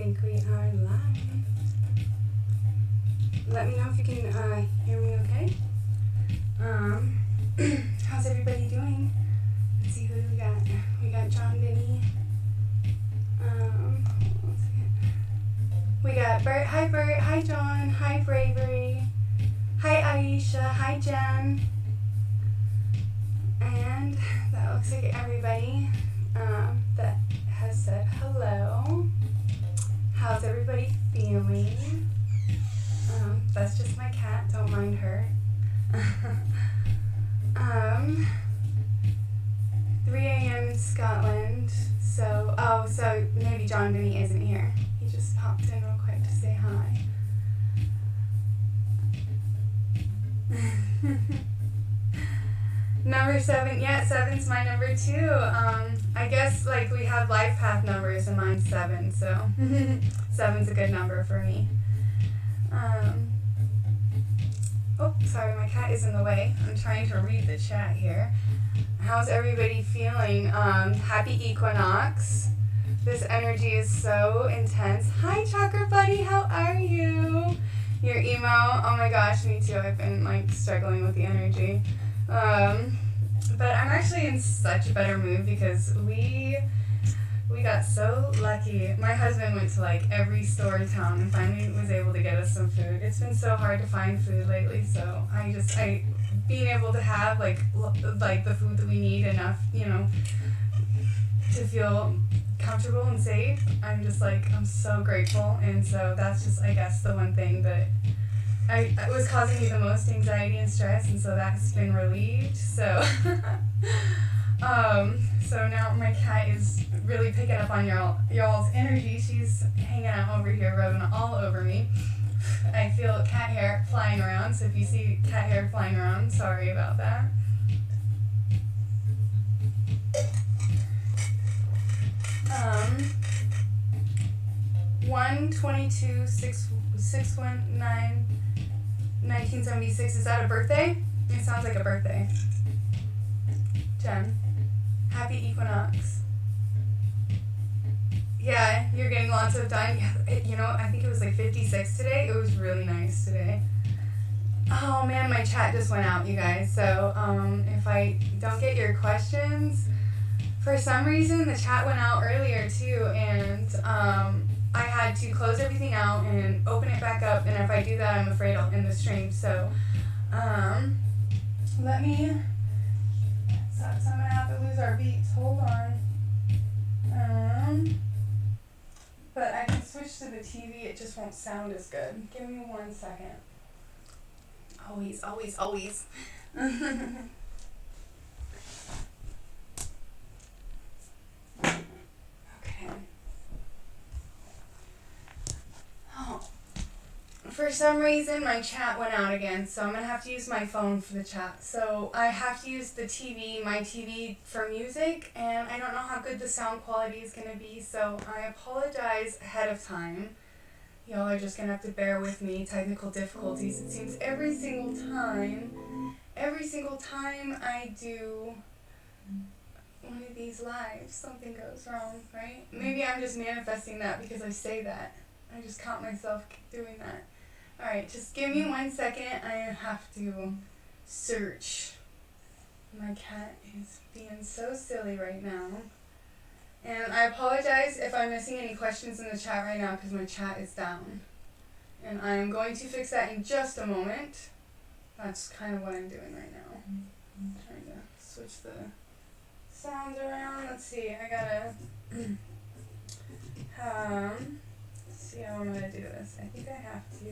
think we are live. Let me know if you can hear me okay. How's everybody doing? Let's see who we got. We got John Vinny. We got Bert. Hi Bert. Hi John. Hi Bravery. Hi Aisha. Hi Jen. And that looks like everybody that has said hello. How's everybody feeling? That's just my cat, don't mind her. 3 a.m. in Scotland, so maybe John Vinny isn't here. He just popped in real quick to say hi. Number 7, yeah, 7's my number too. I guess like we have life path numbers and mine's 7, so 7's a good number for me. Oh, sorry, my cat is in the way. I'm trying to read the chat here. How's everybody feeling? Happy equinox. This energy is so intense. Hi, Chakra buddy, how are you? Your emo, oh my gosh, me too. I've been like struggling with the energy. But I'm actually in such a better mood because we got so lucky. My husband went to like every store in town and finally was able to get us some food. It's been so hard to find food lately, so I being able to have like the food that we need enough, you know, to feel comfortable and safe. I'm so grateful, and so that's just I guess the one thing that I was causing me the most anxiety and stress, and so that's been relieved. So so now my cat is really picking up on y'all's energy. She's hanging out over here, rubbing all over me. I feel cat hair flying around, so if you see cat hair flying around, sorry about that. Um, 1/22/619/1976. Is that a birthday? It sounds like a birthday. Jen, happy equinox. Yeah, you're getting lots of done. You know, I think it was like 56 today. It was really nice today. Oh man, my chat just went out, you guys. So if I don't get your questions, for some reason the chat went out earlier too, and I had to close everything out and open it back up. And if I do that, I'm afraid I'll end the stream. So let me. Sucks. I'm gonna have to lose our beats. Hold on. But I can switch to the TV. It just won't sound as good. Give me 1 second. Always. Okay. Oh. For some reason, my chat went out again, so I'm going to have to use my phone for the chat. So I have to use the TV, my TV, for music, and I don't know how good the sound quality is going to be, so I apologize ahead of time. Y'all are just going to have to bear with me. Technical difficulties. It seems every single time I do one of these lives, something goes wrong, right? Maybe I'm just manifesting that because I say that. I just caught myself doing that. Alright, just give me 1 second. I have to search. My cat is being so silly right now. And I apologize if I'm missing any questions in the chat right now because my chat is down. And I'm going to fix that in just a moment. That's kind of what I'm doing right now. I'm trying to switch the sounds around. Let's see, I gotta see how I'm gonna do this. I think I have to.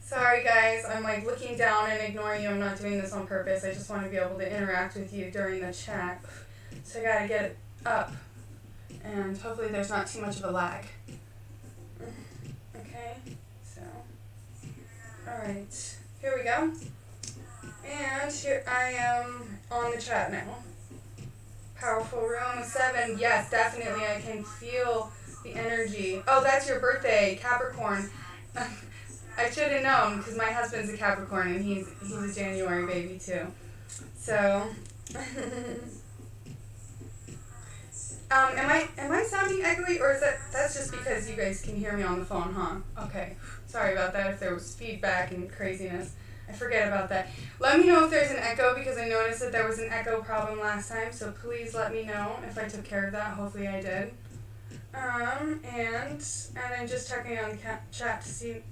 Sorry guys, I'm like looking down and ignoring you. I'm not doing this on purpose. I just want to be able to interact with you during the chat. So I gotta get it up, and hopefully there's not too much of a lag. Okay, so alright, here we go. And here I am on the chat now. Powerful room 7. Yes, definitely. I can feel the energy. Oh, that's your birthday, Capricorn. I should have known because my husband's a Capricorn and he's a January baby too. So Am I sounding echoey, or is that's just because you guys can hear me on the phone, huh? Okay. Sorry about that if there was feedback and craziness. I forget about that. Let me know if there's an echo, because I noticed that there was an echo problem last time, so please let me know if I took care of that. Hopefully I did. And I'm just checking on the chat to see.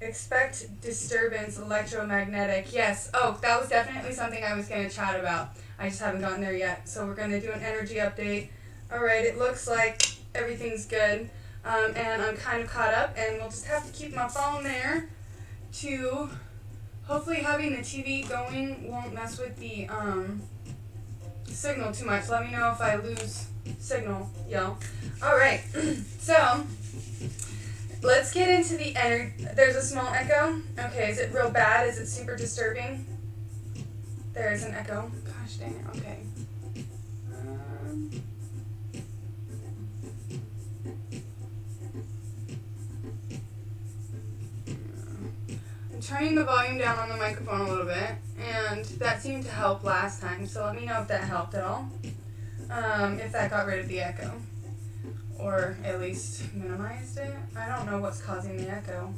Expect disturbance, electromagnetic. Yes. Oh, that was definitely something I was going to chat about. I just haven't gotten there yet. So we're going to do an energy update. All right. It looks like everything's good. And I'm kind of caught up, and we'll just have to keep my phone there to hopefully having the TV going won't mess with the signal too much. Let me know if I lose signal, y'all. All right. So let's get into the energy. There's a small echo. Okay, is it real bad? Is it super disturbing? There is an echo. Gosh dang it. Okay. I'm turning the volume down on the microphone a little bit, and that seemed to help last time, so let me know if that helped at all. If that got rid of the echo. Or at least minimized it. I don't know what's causing the echo.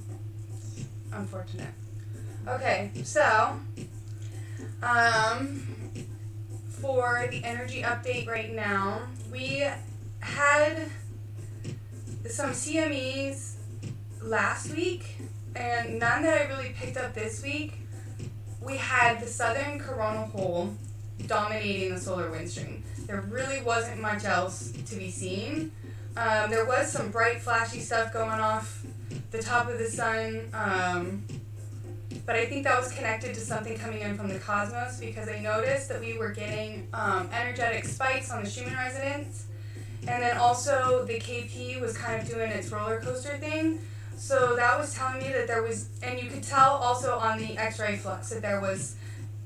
Unfortunate. Okay, so for the energy update right now, we had some CMEs last week, and none that I really picked up this week. We had the southern coronal hole dominating the solar wind stream. There really wasn't much else to be seen. There was some bright, flashy stuff going off the top of the sun, but I think that was connected to something coming in from the cosmos, because I noticed that we were getting energetic spikes on the Schumann resonance, and then also the KP was kind of doing its roller coaster thing. So that was telling me that there was, and you could tell also on the X-ray flux that there was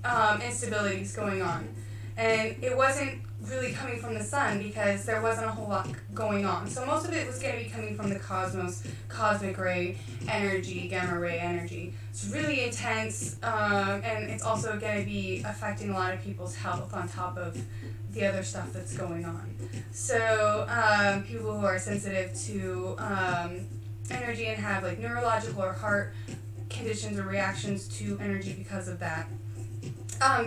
instabilities going on. And it wasn't really coming from the sun, because there wasn't a whole lot going on. So most of it was going to be coming from the cosmos, cosmic ray energy, gamma ray energy. It's really intense, and it's also going to be affecting a lot of people's health on top of the other stuff that's going on. So people who are sensitive to energy and have like neurological or heart conditions or reactions to energy because of that,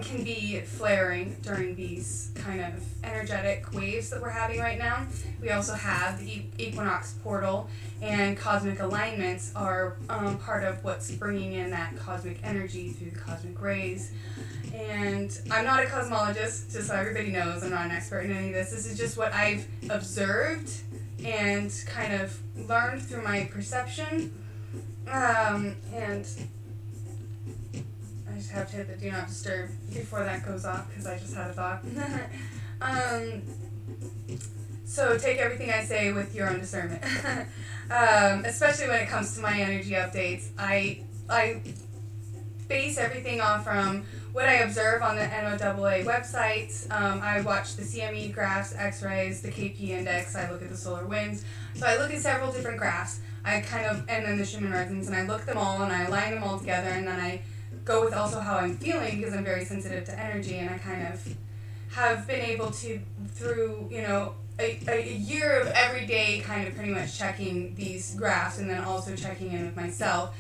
can be flaring during these kind of energetic waves that we're having right now. We also have the equinox portal, and cosmic alignments are part of what's bringing in that cosmic energy through the cosmic rays. And I'm not a cosmologist, just so everybody knows. I'm not an expert in any of this. This is just what I've observed and kind of learned through my perception. And I just have to hit the do not disturb before that goes off, because I just had a thought. So take everything I say with your own discernment. Especially when it comes to my energy updates. I base everything off from what I observe on the NOAA website. I watch the CME graphs, X-rays, the KP index. I look at the solar winds. So I look at several different graphs. And then the Schumann resonance, and I look them all, and I align them all together, and then I go with also how I'm feeling, because I'm very sensitive to energy, and I kind of have been able to, through, a year of every day kind of pretty much checking these graphs and then also checking in with myself,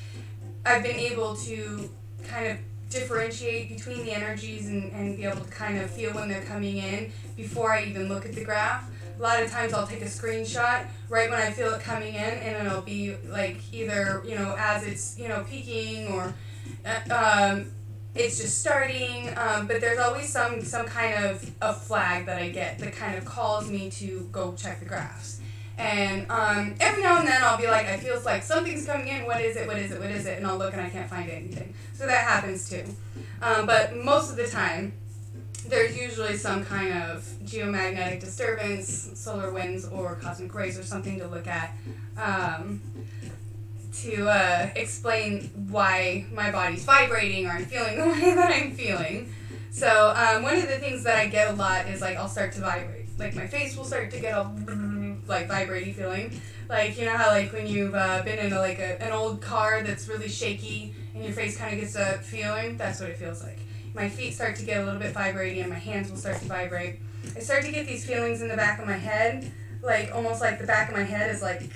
I've been able to kind of differentiate between the energies and be able to kind of feel when they're coming in before I even look at the graph. A lot of times I'll take a screenshot right when I feel it coming in, and it'll be like either, as it's, peaking, or it's just starting, but there's always some kind of a flag that I get that kind of calls me to go check the graphs. And every now and then I'll be like, I feel like something's coming in, what is it? And I'll look and I can't find anything. So that happens too. But most of the time, there's usually some kind of geomagnetic disturbance, solar winds, or cosmic rays, or something to look at to explain why my body's vibrating or I'm feeling the way that I'm feeling. So one of the things that I get a lot is like I'll start to vibrate. Like my face will start to get a like vibrating feeling. Like, you know how like when you've been in an old car that's really shaky and your face kind of gets a feeling? That's what it feels like. my feet start to get a little bit vibrating and my hands will start to vibrate. I start to get these feelings in the back of my head, like almost like the back of my head is like,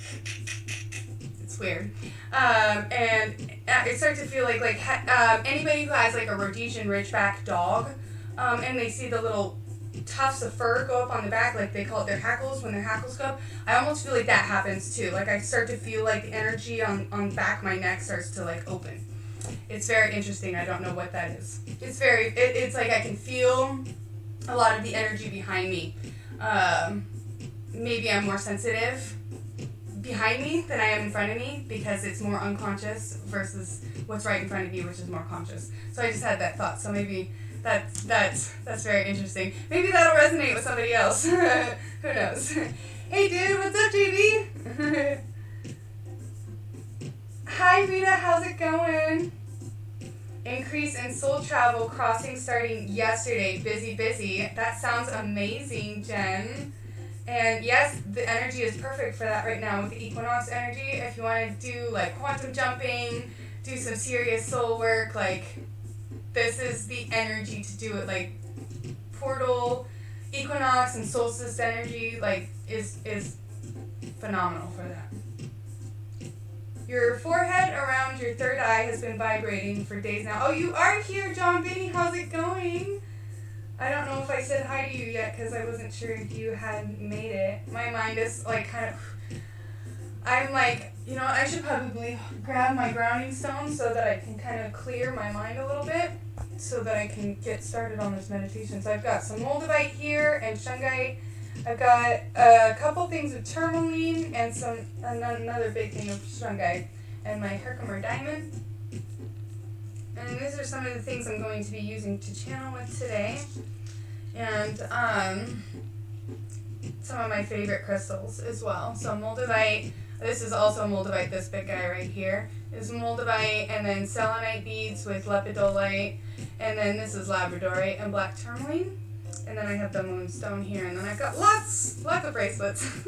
it's weird. And I start to feel like anybody who has like a Rhodesian Ridgeback dog, and they see the little tufts of fur go up on the back, like they call it their hackles, when their hackles go up, I almost feel like that happens too. Like I start to feel like the energy on the back of my neck starts to like open. It's very interesting. I don't know what that is. It's like I can feel a lot of the energy behind me. Maybe I'm more sensitive behind me than I am in front of me because it's more unconscious versus what's right in front of you, which is more conscious. So I just had that thought. So maybe that's very interesting. Maybe that'll resonate with somebody else. Who knows? Hey dude, what's up, JB? Hi Rita, how's it going? Increase in soul travel crossing starting yesterday. Busy. That sounds amazing, Jen. And yes, the energy is perfect for that right now with the equinox energy. If you want to do like quantum jumping, do some serious soul work, like this is the energy to do it. Like portal, equinox, and solstice energy like is phenomenal for that. Your forehead around your third eye has been vibrating for days now. Oh, you are here, John Benny. How's it going? I don't know if I said hi to you yet because I wasn't sure if you had made it. My mind is like kind of... I'm like, I should probably grab my grounding stone so that I can kind of clear my mind a little bit so that I can get started on this meditation. So I've got some moldavite here and shungite. I've got a couple things of tourmaline and another big thing of shungite and my Herkimer diamond. And these are some of the things I'm going to be using to channel with today. And some of my favorite crystals as well. So moldavite, this is also moldavite, this big guy right here is moldavite, and then selenite beads with lepidolite, and then this is labradorite and black tourmaline. And then I have the moonstone here, and then I've got lots of bracelets.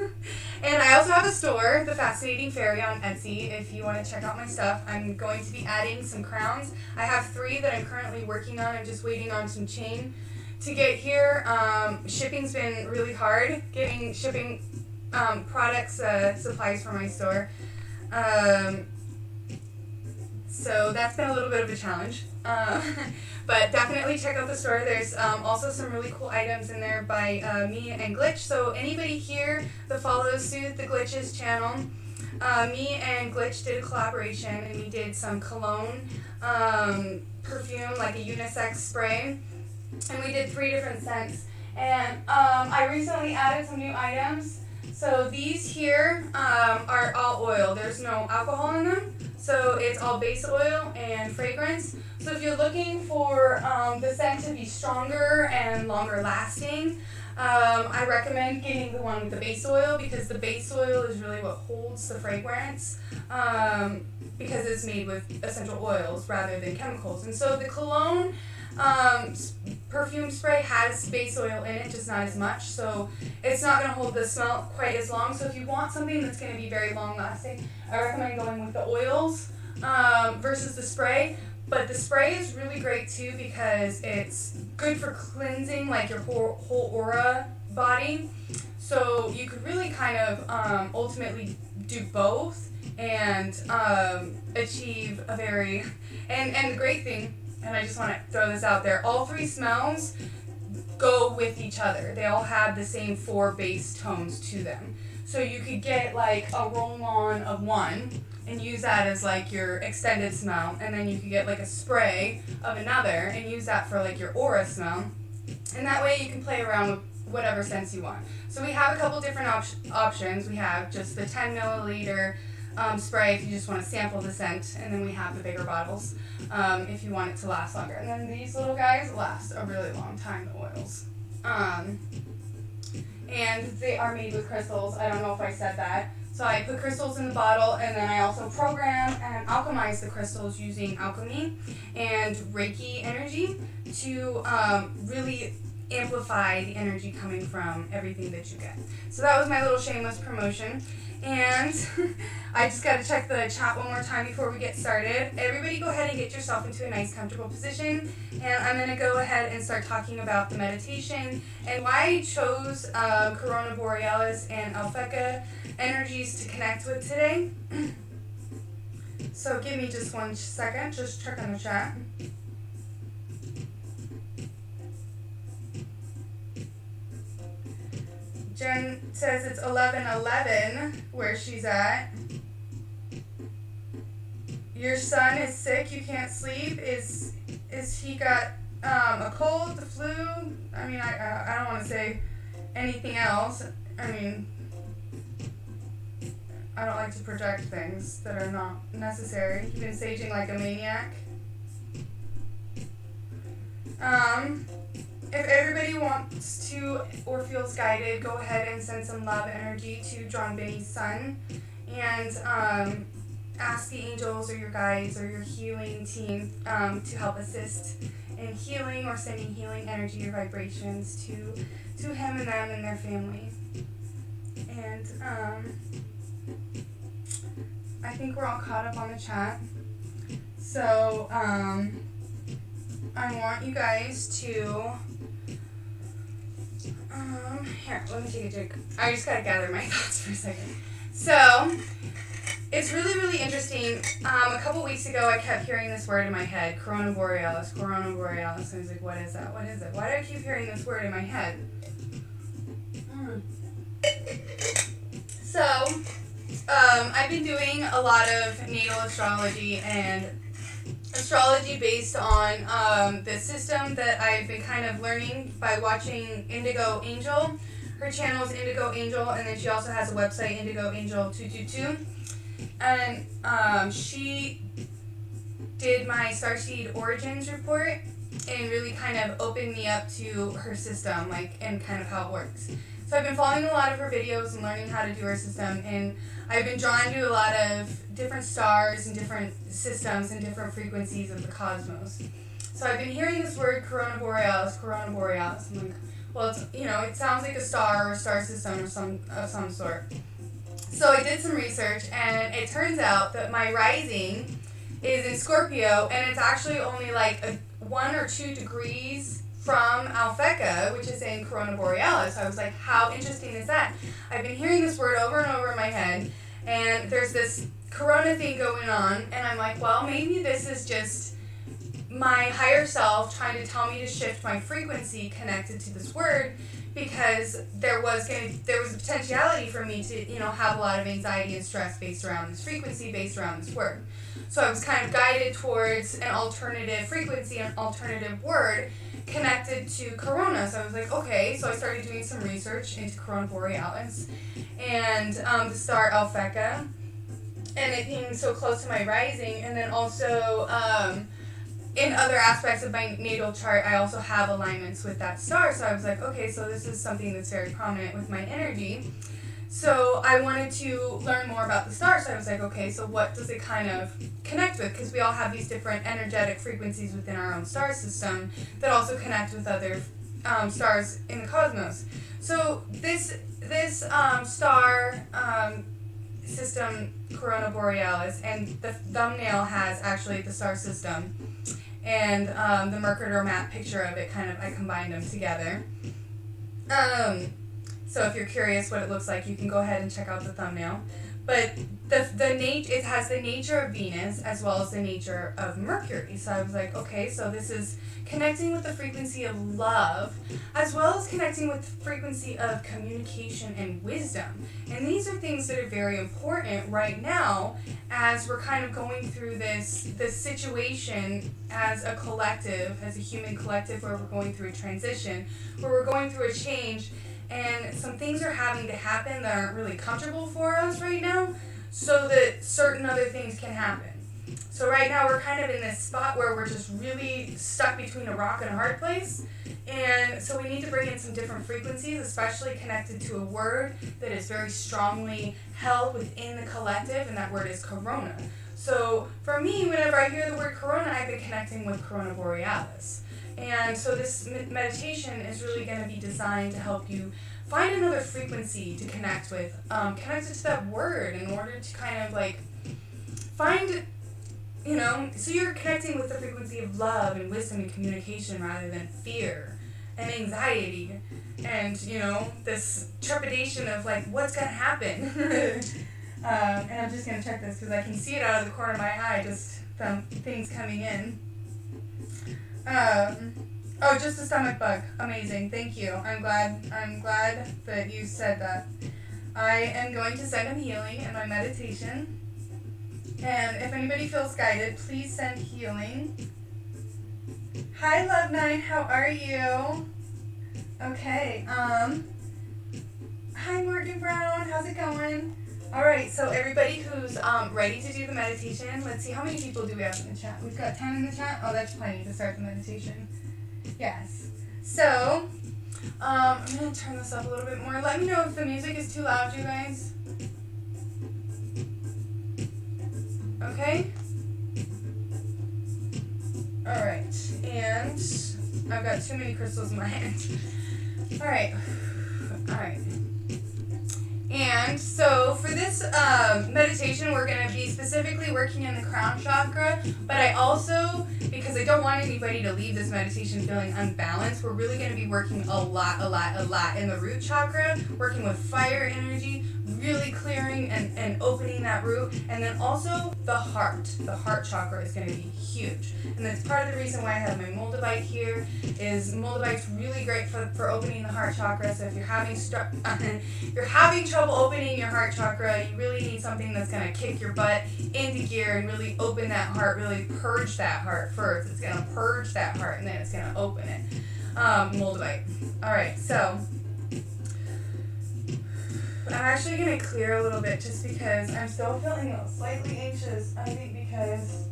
And I also have a store, The Fascinating Faery, on Etsy, if you want to check out my stuff. I'm going to be adding some crowns. I have 3 that I'm currently working on. I'm just waiting on some chain to get here. Shipping's been really hard, getting shipping products, supplies for my store. So that's been a little bit of a challenge. But definitely check out the store. There's also some really cool items in there by me and Glitch. So anybody here that follows Soothe the Glitches channel, me and Glitch did a collaboration and we did some cologne, perfume, like a unisex spray. And we did 3 different scents. And I recently added some new items. So these here are all oil. There's no alcohol in them. So it's all base oil and fragrance. So if you're looking for the scent to be stronger and longer lasting, I recommend getting the one with the base oil because the base oil is really what holds the fragrance because it's made with essential oils rather than chemicals. And so the cologne perfume spray has base oil in it, just not as much, so it's not going to hold the smell quite as long. So if you want something that's going to be very long lasting, I recommend going with the oils versus the spray. But the spray is really great too because it's good for cleansing like your whole aura body. So you could really kind of ultimately do both and achieve a very and the great thing, and I just want to throw this out there, all 3 smells go with each other. They all have the same 4 base tones to them. So you could get like a roll-on of one and use that as like your extended smell, and then you could get like a spray of another and use that for like your aura smell. And that way you can play around with whatever scents you want. So we have a couple different options. We have just the 10 milliliter spray if you just want to sample the scent, and then we have the bigger bottles if you want it to last longer. And then these little guys last a really long time, the oils. And they are made with crystals. I don't know if I said that. So I put crystals in the bottle, and then I also program and alchemize the crystals using alchemy and Reiki energy to really amplify the energy coming from everything that you get. So that was my little shameless promotion. And I just got to check the chat one more time before we get started. Everybody go ahead and get yourself into a nice comfortable position. And I'm going to go ahead and start talking about the meditation and why I chose Corona Borealis and Alphecca energies to connect with today. So give me just 1 second, just checking the chat. Jen says it's 11:11 where she's at. Your son is sick, you can't sleep. Is he got a cold, the flu? I mean, I don't want to say anything else. I mean, I don't like to project things that are not necessary. You've been saging like a maniac. If everybody wants to or feels guided, go ahead and send some love energy to John Benny's son and ask the angels or your guides or your healing team to help assist in healing or sending healing energy or vibrations to him and them and their family. And I think we're all caught up on the chat. So I want you guys to here, let me take a drink. I just gotta gather my thoughts for a second. So it's really, really interesting. A couple weeks ago, I kept hearing this word in my head, Corona Borealis, Corona Borealis. I was like, what is that? What is it? Why do I keep hearing this word in my head? So, I've been doing a lot of natal astrology and astrology based on the system that I've been kind of learning by watching Indigo Angel. Her channel is Indigo Angel, and then she also has a website, Indigo Angel 222. And she did my Starseed Origins report and really kind of opened me up to her system, like, and kind of how it works. So I've been following a lot of her videos and learning how to do her system, and I've been drawn to a lot of different stars and different systems and different frequencies of the cosmos. So I've been hearing this word Corona Borealis, Corona Borealis. I'm like, well, it's, you know, it sounds like a star or a star system of some sort. So I did some research, and it turns out that my rising is in Scorpio, and it's actually only like 1 or 2 degrees from Alphecca, which is in Corona Borealis. So I was like, how interesting is that? I've been hearing this word over and over in my head, and there's this corona thing going on, and I'm like, well, maybe this is just my higher self trying to tell me to shift my frequency connected to this word, because there was a potentiality for me to, you know, have a lot of anxiety and stress based around this frequency, based around this word. So I was kind of guided towards an alternative frequency, an alternative word connected to Corona. So I was like, okay, so I started doing some research into Corona Borealis and the star Alphecca, and it being so close to my rising, and then also in other aspects of my natal chart, I also have alignments with that star. So I was like, okay, so this is something that's very prominent with my energy. So I wanted to learn more about the star. So I was like, okay, so what does it kind of connect with? Because we all have these different energetic frequencies within our own star system that also connect with other stars in the cosmos. So this star system, Corona Borealis, and the thumbnail has actually the star system and the Mercator map picture of it. Kind of, I combined them together. So if you're curious what it looks like, you can go ahead and check out the thumbnail. But it has the nature of Venus as well as the nature of Mercury. So I was like, okay, so this is connecting with the frequency of love as well as connecting with the frequency of communication and wisdom. And these are things that are very important right now as we're kind of going through this situation as a collective, as a human collective, where we're going through a transition, where we're going through a change. And some things are having to happen that aren't really comfortable for us right now, so that certain other things can happen. So right now we're kind of in this spot where we're just really stuck between a rock and a hard place. And so we need to bring in some different frequencies, especially connected to a word that is very strongly held within the collective, and that word is Corona. So for me, whenever I hear the word Corona, I've been connecting with Corona Borealis. And so this meditation is really going to be designed to help you find another frequency to connect with, connect it to that word in order to kind of like find, you know, so you're connecting with the frequency of love and wisdom and communication rather than fear and anxiety and, you know, this trepidation of like, what's going to happen? And I'm just going to check this because I can see it out of the corner of my eye, just from things coming in. Oh, just a stomach bug. Amazing. Thank you. I'm glad that you said that. I am going to send him healing in my meditation. And if anybody feels guided, please send healing. Hi, Love9. How are you? Okay. Hi, Morgan Brown. How's it going? All right. So everybody who's ready to do the meditation, let's see how many people do we have in the chat. We've got 10 in the chat. Oh, that's plenty to start the meditation. Yes. So, I'm going to turn this up a little bit more. Let me know if the music is too loud, you guys. Okay? Alright. And I've got too many crystals in my hand. Alright. Alright. And so for this meditation, we're going to be specifically working in the crown chakra, but I also, because I don't want anybody to leave this meditation feeling unbalanced, we're really going to be working a lot in the root chakra, working with fire energy, really clearing and opening that root, and then also the heart chakra is going to be huge. And that's part of the reason why I have my moldavite here, is moldavite's really great for opening the heart chakra. So if you're having trouble opening your heart chakra, you really need something that's going to kick your butt into gear and really open that heart, really purge that heart first. It's going to purge that heart and then it's going to open it. Moldavite. Alright, so I'm actually going to clear a little bit just because I'm still feeling slightly anxious. I think because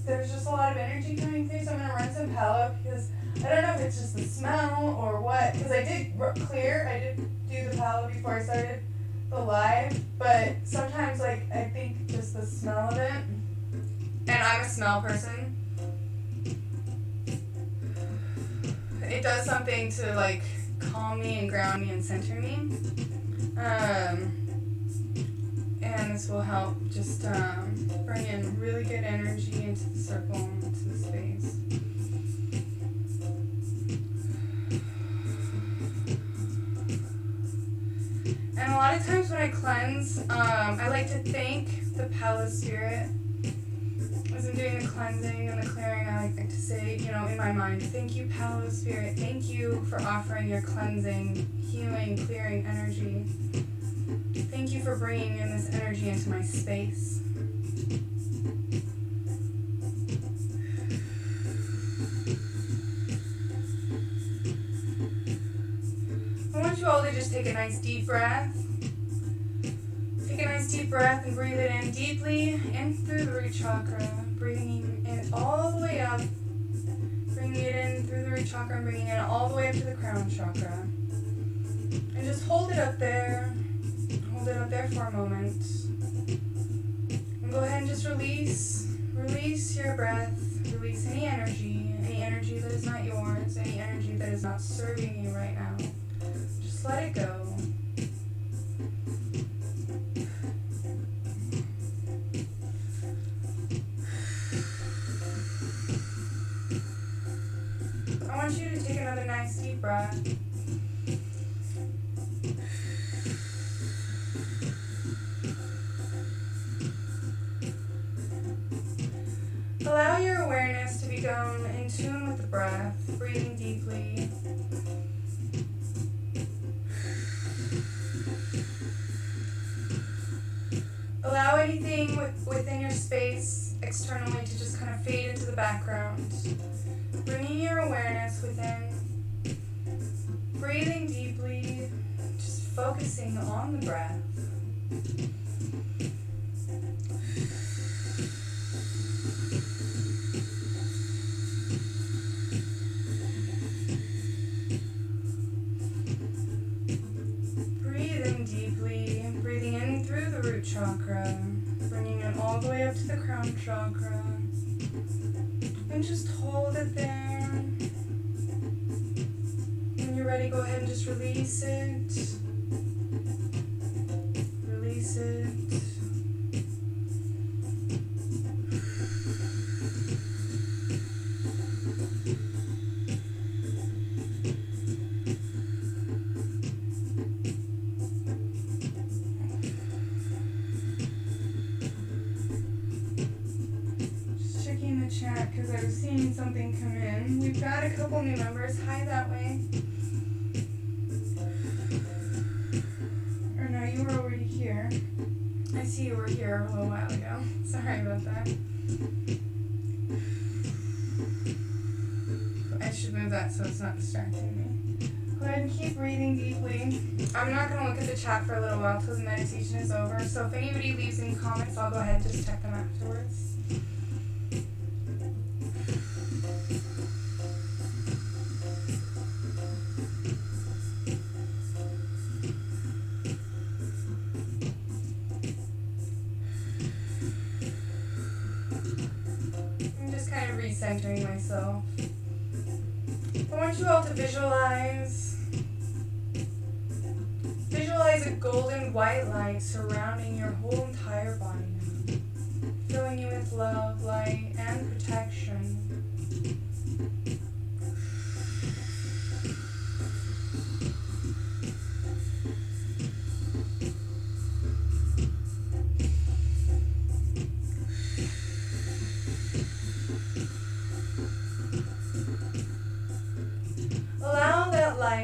there's just a lot of energy coming through, so I'm going to run some palo because I don't know if it's just the smell or what, because I did do the palo before I started the live, but sometimes like I think just the smell of it, and I'm a smell person, it does something to like calm me and ground me and center me. And this will help just bring in really good energy into the circle, into the space. And a lot of times when I cleanse, I like to thank the Palo Spirit. As I'm doing the cleansing and the clearing, I like to say, you know, in my mind, thank you, Palo Spirit. Thank you for offering your cleansing, healing, clearing energy. Thank you for bringing in this energy into my space. I want you all to just take a nice deep breath. Take a nice deep breath and breathe it in deeply in through the root chakra. Breathing it all the way up. Bringing it in through the root chakra and bringing it all the way up to the crown chakra. And just hold it up there. Hold it up there for a moment. And go ahead and just release your breath. Release any energy that is not yours, any energy that is not serving you right now. Just let it go. I want you to take another nice deep breath. Allow your awareness to become in tune with the breath, breathing deeply. Allow anything within your space externally to just kind of fade into the background. Bringing your awareness within, breathing deeply, just focusing on the breath. Breathing deeply, breathing in through the root chakra, bringing it all the way up to the crown chakra. And just hold it there. you're ready, go ahead and just release it. Release it. Chat because I was seeing something come in. We've got a couple new members. Hi that way. Or no, you were already here. I see you were here a little while ago. Sorry about that. I should move that so it's not distracting me. Go ahead and keep breathing deeply. I'm not going to look at the chat for a little while till the meditation is over. So if anybody leaves any comments, I'll go ahead and just check them afterwards. Centering myself. I want you all to visualize a golden white light surrounding your whole entire body now, filling you with love, light, and protection.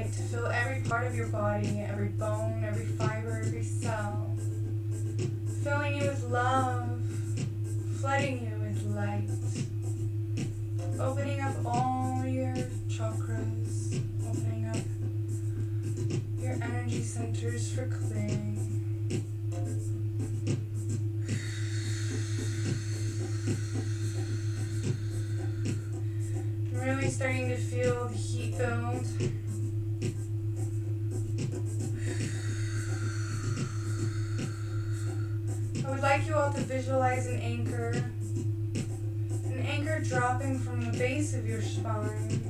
To fill every part of your body, every bone, every fiber, every cell, filling you with love, flooding you with light, opening up all your chakras, opening up your energy centers for clearing. Really starting to feel the heat build. I would like you all to visualize an anchor dropping from the base of your spine,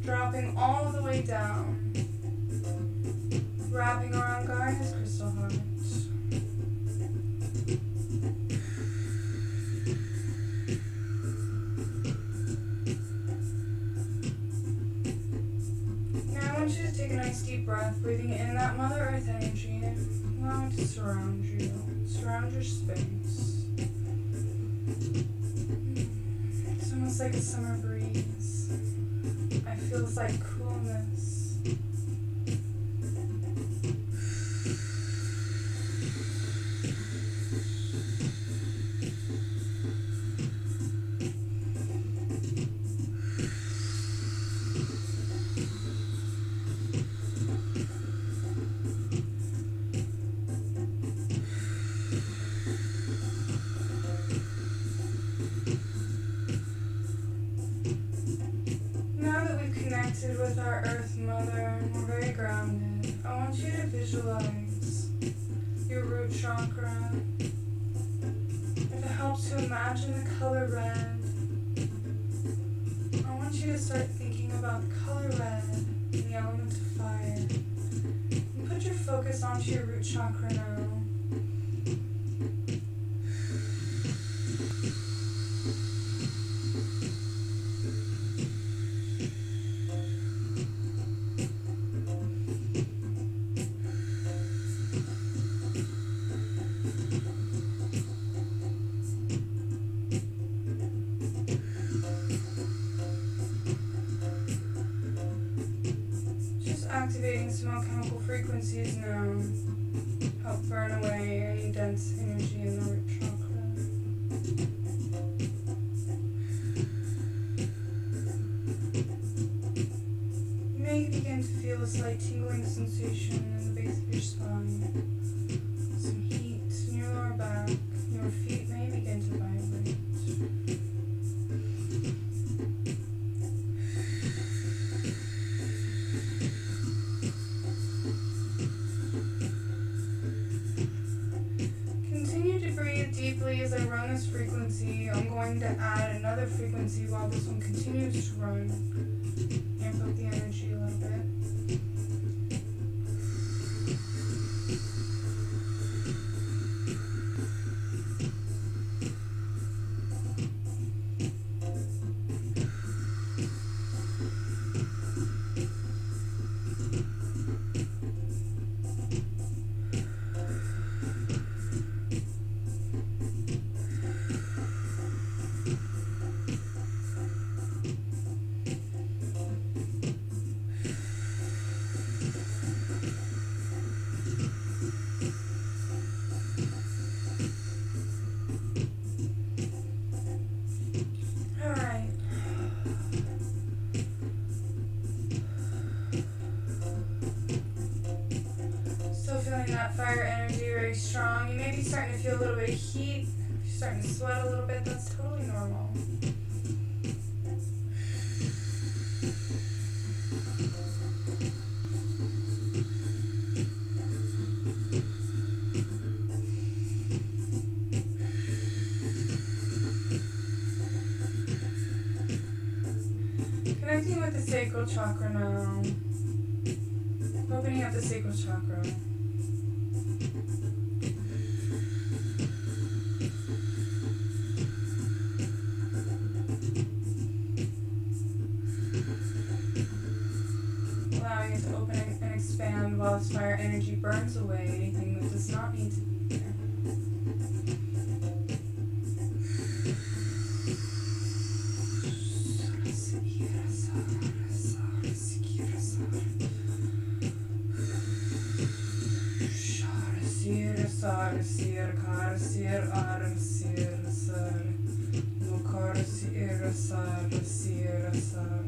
dropping all the way down, wrapping around Gaia's crystal heart. Now I want you to take a nice deep breath, breathing in that Mother Earth energy. Allow it to surround you. Surround your space. It's almost like a summer breeze. I feel this like coolness. With our Earth Mother, and we're very grounded. I want you to visualize your root chakra. If it helps to imagine the color red, I want you to start thinking about the color red and the element of fire. And put your focus onto your root chakra now. Activating small chemical frequencies now help burn away any dense energy in the root chakra. You may begin to feel a slight tingling sensation in the base of your spine. Some heat in your lower back. Your feet may begin to vibrate. Deeply as I run this frequency, I'm going to add another frequency while this one continues to run. Amp up the energy a little bit. fire energy very strong. You may be starting to feel a little bit of heat. If you're starting to sweat a little bit, that's totally normal. Connecting with the sacral chakra now. Opening up the sacral chakra. Allowing it to open and expand while this fire energy burns away anything that does not need to be there. Sar, sir, kar, sir, ar, sir, sar. Mokar, sir, sar, sir, sar.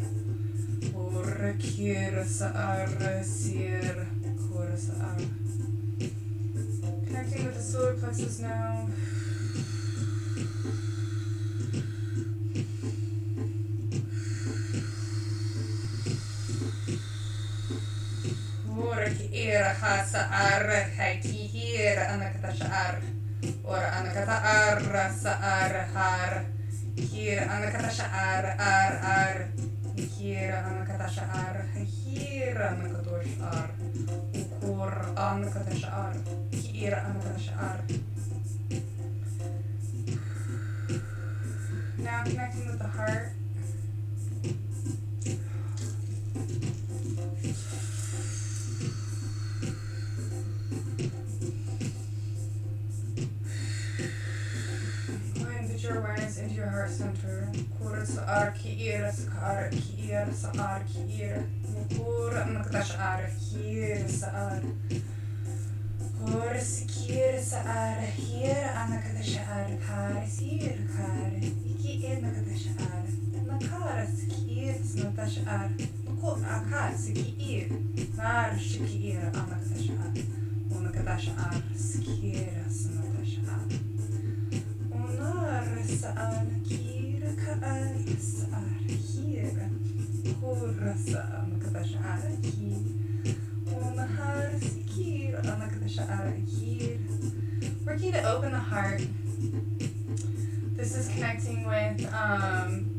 Or, kir, sar, sir, kor, sar. Connecting with the solar plexus now. Ora hasa ar haiti here anakatashar or anakata sa ar har here anakatashar ar here anakatashar here anakatoshar ukor anakatashar here anakatashar. Now connecting with the heart. Your awareness into your heart center. Kura sa'ar ki'ira sa'ar ki'ira sa'ar ki'ira. Kura makdash'ar ki'ira sa'ar. Kura si'kira sa'ar hira anakdash'ar kare si'ir kare. Iki'ir nakdash'ar. Nakara si'kir snatash'ar. Kura akar si'kir. Nar shi'kira anakdash'ar. Unakdash'ar si'kira snatash'ar. Sa'ar kira ka'ar sa'ar kira kura sa'ar makadash'ar kira unahar sikira anakadash'ar kira. Working to open the heart. This is connecting with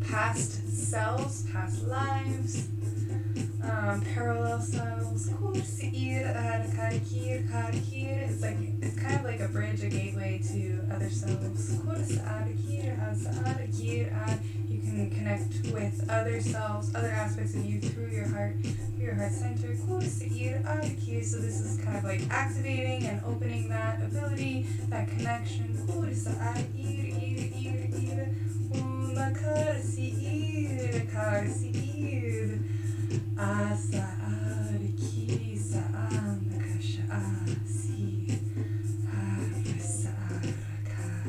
past selves, past lives, parallel selves. It's kind of like a bridge, a gateway to other selves. You can connect with other selves, other aspects of you through your heart center. So this is kind of like activating and opening that ability, that connection. Asa'ar ki sa'an kasha'asi har sa'ar kar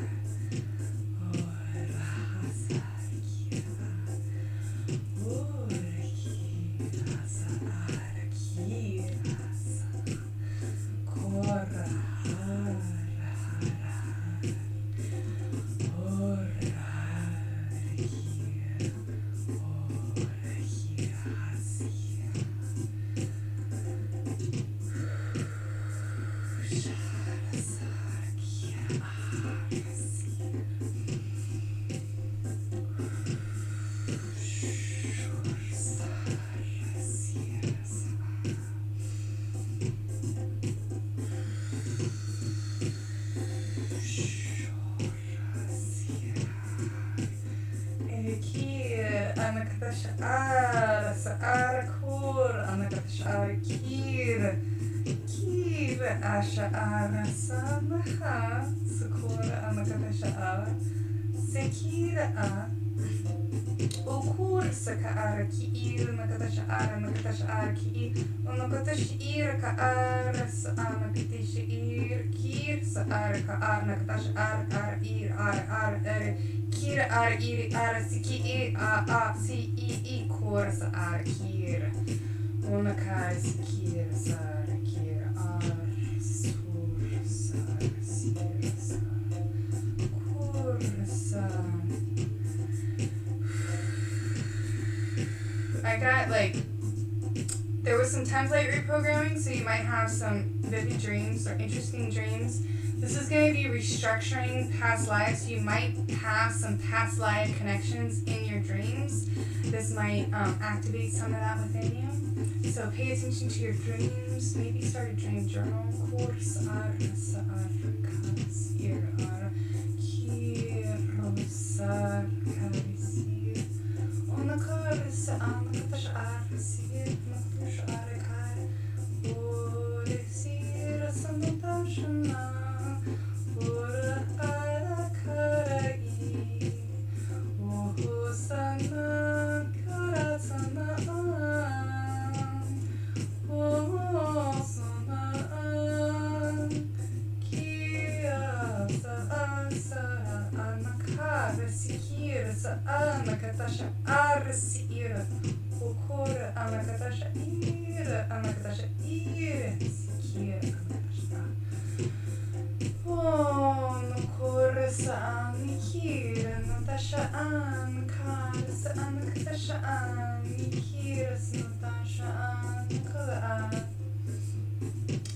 ora hasar ki ora ki asa'ar ki asa kora har har ora Sa'ar, sa'ar kur, anakatash'ar kir, kir ash'ar samaha, sukur anakatash'ar, sekira ukur saka'ar ki'ir, nakatash'ar ki'ir, unakatash'ir ka'ar, sa'anakatash'ir, kir sa'ar ka'ar, nakatash'ar ka'ir, ar, kir ar ir ar siki a si I kor sa ar kir una kai sikir sar kir ar sur some template reprogramming, so you might have some vivid dreams or interesting dreams. This is going to be restructuring past lives. You might have some past life connections in your dreams. This might activate some of that within you. So pay attention to your dreams. Maybe start a dream journal.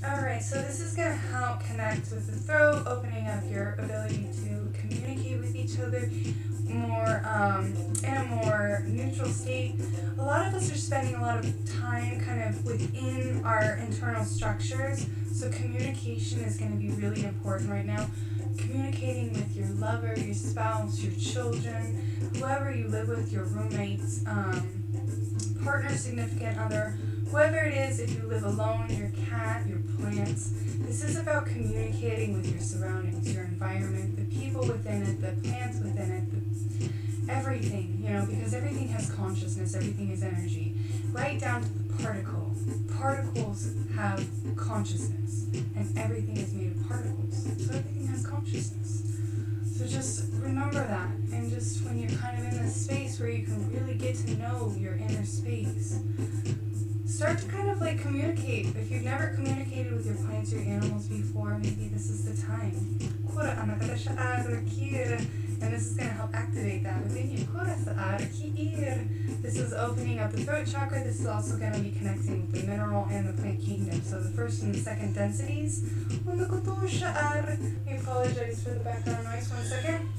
Alright, so this is going to help connect with the throat, opening up your ability to communicate with each other more in a more neutral state. A lot of us are spending a lot of time kind of within our internal structures, so communication is going to be really important right now. Communicating with your lover, your spouse, your children, whoever you live with, your roommates, partner, significant other, whoever it is, if you live alone, your cat, your plants. This is about communicating with your surroundings, your environment, the people within it, the plants within it, everything, because everything has consciousness, everything is energy, right down to the particle. Particles have consciousness, and everything is made of particles, so everything has consciousness. So just remember that, and just when you're kind of in this space where you can really get to know your inner space, start to kind of like communicate. If you've never communicated with your plants or your animals before, maybe this is the time. And this is going to help activate that within you. This is opening up the throat chakra. This is also going to be connecting with the mineral and the plant kingdom. So the first and the second densities. I apologize for the background noise. 1 second.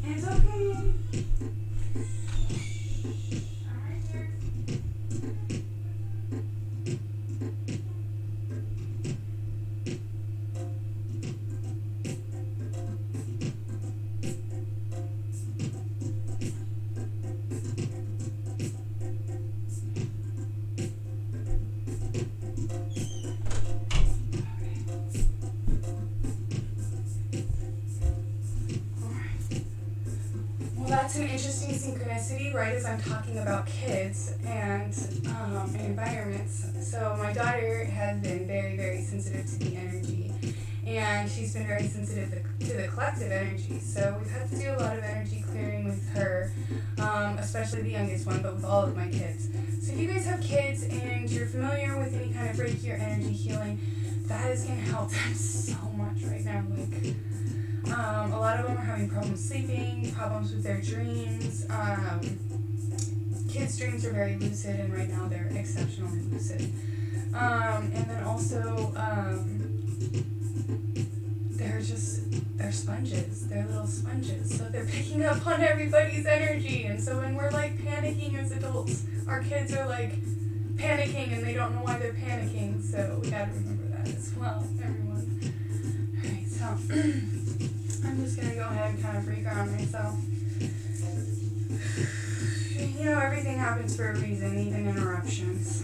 It's okay. That's an interesting synchronicity, right, as I'm talking about kids and environments. So my daughter has been very, very sensitive to the energy, and she's been very sensitive to the collective energy. So we've had to do a lot of energy clearing with her, especially the youngest one, but with all of my kids. So if you guys have kids and you're familiar with any kind of Reiki or energy healing, that is going to help them so much right now. A lot of them are having problems sleeping, problems with their dreams. Kids' dreams are very lucid, and right now they're exceptionally lucid. And then also, they're sponges. They're little sponges. So they're picking up on everybody's energy. And so when we're like panicking as adults, our kids are like panicking and they don't know why they're panicking. So we gotta remember that as well, everyone. Alright, so I'm just going to go ahead and kind of reground myself. Everything happens for a reason, even interruptions.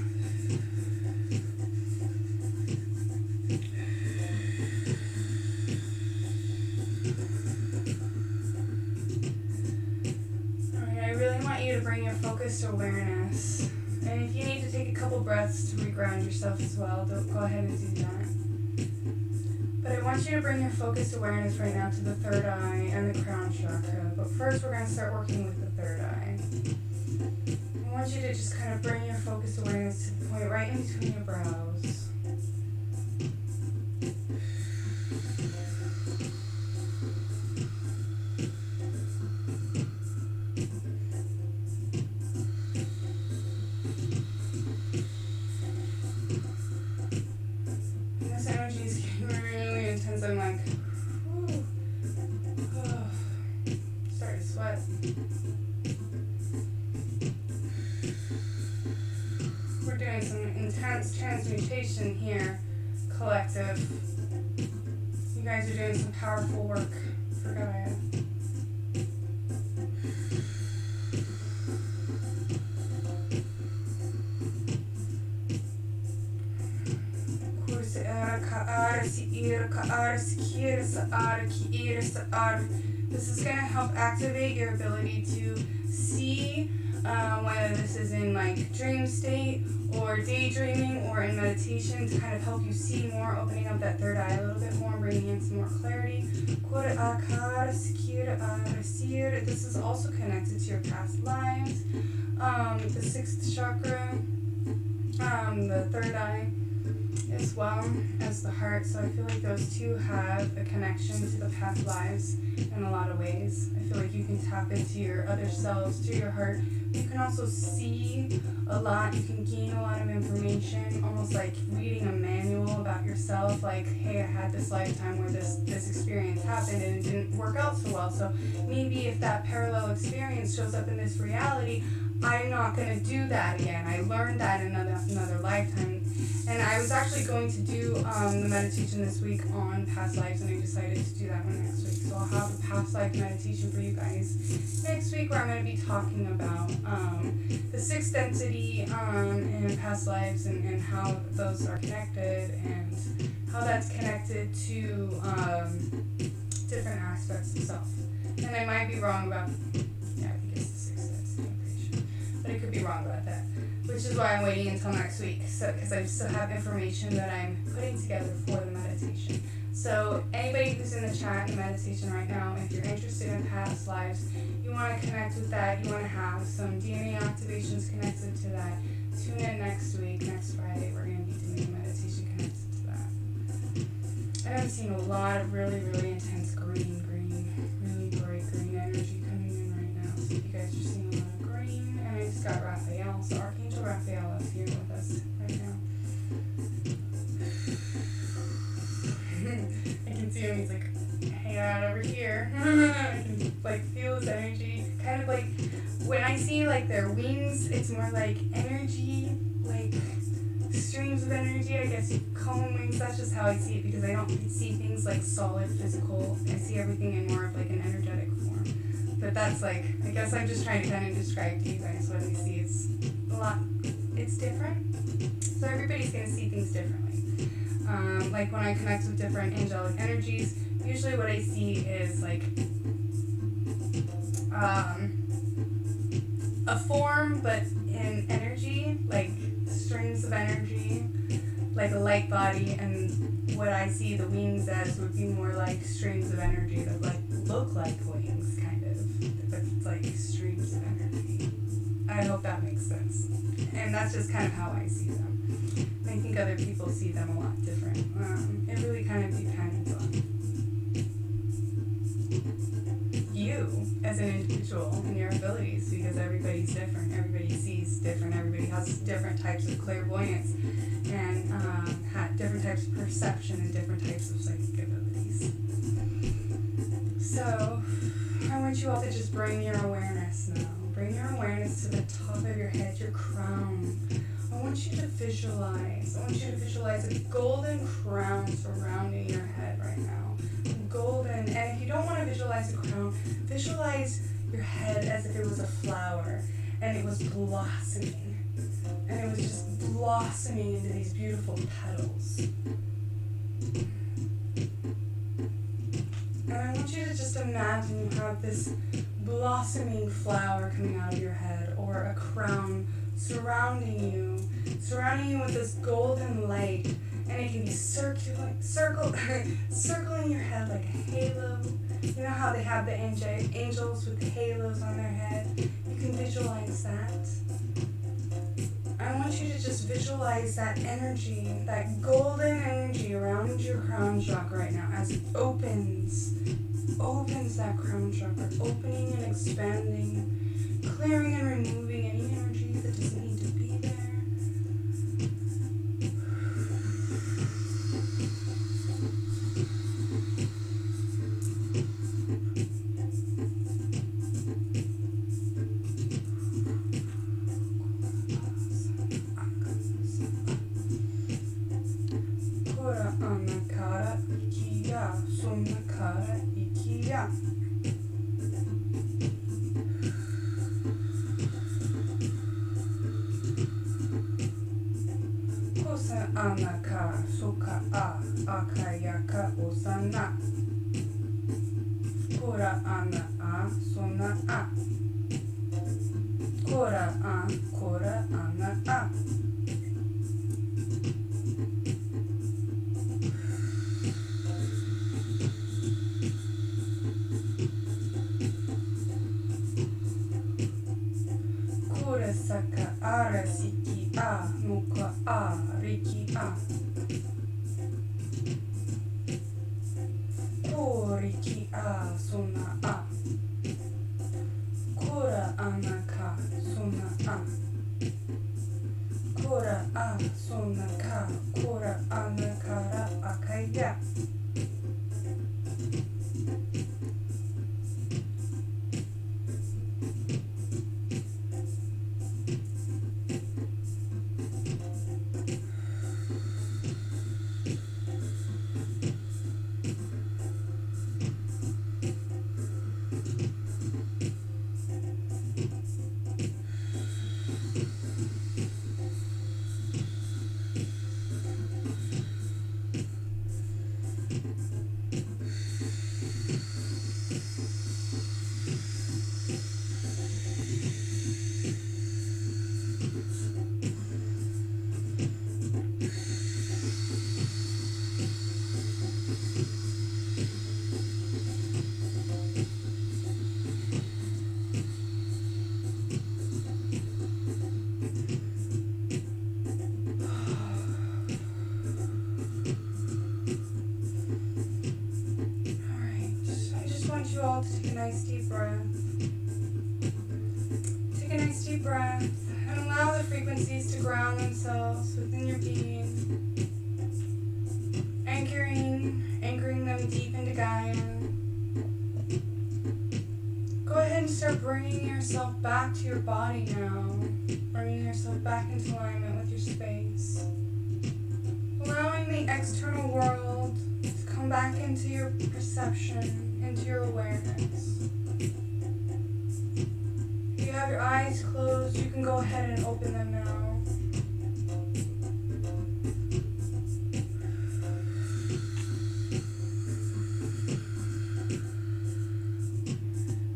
Alright, I really want you to bring your focus to awareness. And if you need to take a couple breaths to reground yourself as well, go ahead and do that. But I want you to bring your focused awareness right now to the third eye and the crown chakra. But first we're going to start working with the third eye. I want you to just kind of bring your focused awareness to the point right in between your brows. transmutation here, collective. You guys are doing some powerful work for Gaia. This is going to help activate your ability to see, whether this is in like dream state or daydreaming or in meditation, to kind of help you see more, opening up that third eye a little bit more, bringing in some more clarity. This is also connected to your past lives. The sixth chakra, the third eye, as well as the heart. So I feel like those two have a connection to the past lives in a lot of ways. I feel like you can tap into your other selves through your heart. You can also see a lot. You can gain a lot of information, almost like reading a manual about yourself. Like, hey, I had this lifetime where this experience happened and it didn't work out so well. So maybe if that parallel experience shows up in this reality, I'm not going to do that again. I learned that in another lifetime. And I was actually going to do the meditation this week on past lives, and I decided to do that one next week. So I'll have a past life meditation for you guys next week, where I'm going to be talking about the sixth density and past lives, and how those are connected, and how that's connected to different aspects of self. And I might be wrong about, yeah, I think it's the sixth density, I'm pretty sure. But I could be wrong about that, which is why I'm waiting until next week, because I still have information that I'm putting together for the meditation. So anybody who's in the chat in the meditation right now, if you're interested in past lives, you want to connect with that, you want to have some DNA activations connected to that, tune in next week, next Friday, we're going to be doing a meditation connected to that. And I'm seeing a lot of really, really intense green, really bright green energy coming in right now. So you guys are seeing a lot of green. And I just got Raphael, so Archangel Raphael is here with us right now. I can see him, he's like hanging out over here. I can like feel his energy. Kind of like when I see like their wings, it's more like energy, like streams of energy. I guess you call them wings. That's just how I see it, because I don't see things like solid, physical. I see everything in more of like an energetic form. But that's like, I guess I'm just trying to kind of describe to you guys what I see. It's a lot, it's different. So everybody's going to see things differently. Like when I connect with different angelic energies, usually what I see is like a form, but in energy, like streams of energy, like a light body, and what I see the wings as would be more like streams of energy that like look like wings, kind of, but it's like streams of energy. I hope that makes sense. And that's just kind of how I see them. I think other people see them a lot different. It really kind of depends on you as an individual and your abilities, because everybody's different. Everybody sees different. Everybody has different types of clairvoyance and different types of perception and different types of psychic abilities. So I want you all to just bring your awareness now. Bring your awareness to the top of your head, your crown. I want you to visualize. A golden crown surrounding your head right now. Golden. And if you don't want to visualize a crown, visualize your head as if it was a flower and it was blossoming. And it was just blossoming into these beautiful petals. And I want you to just imagine you have this blossoming flower coming out of your head, or a crown surrounding you with this golden light, and it can be circling your head like a halo. You know how they have the angels with the halos on their head? You can visualize that. I want you to just visualize that energy, that golden energy around your crown chakra right now as it opens that crown chakra, opening and expanding, clearing and removing any energy that doesn't need to be there. Kosa anaka suka a akayaka osana. Kora ana a sona a. Kora ana a. Kora saka ara siki a nuka a riki a. Koriki a sona a. Kora anaka sona a. Kora a sona ka. Kora anakara akaya. You all to take a nice deep breath. Take a nice deep breath and allow the frequencies to ground themselves within your being. Anchoring them deep into Gaia. Go ahead and start bringing yourself back to your body now. Bringing yourself back into alignment with your space. Allowing the external world to come back into your perception, into your awareness. If you have your eyes closed, you can go ahead and open them now.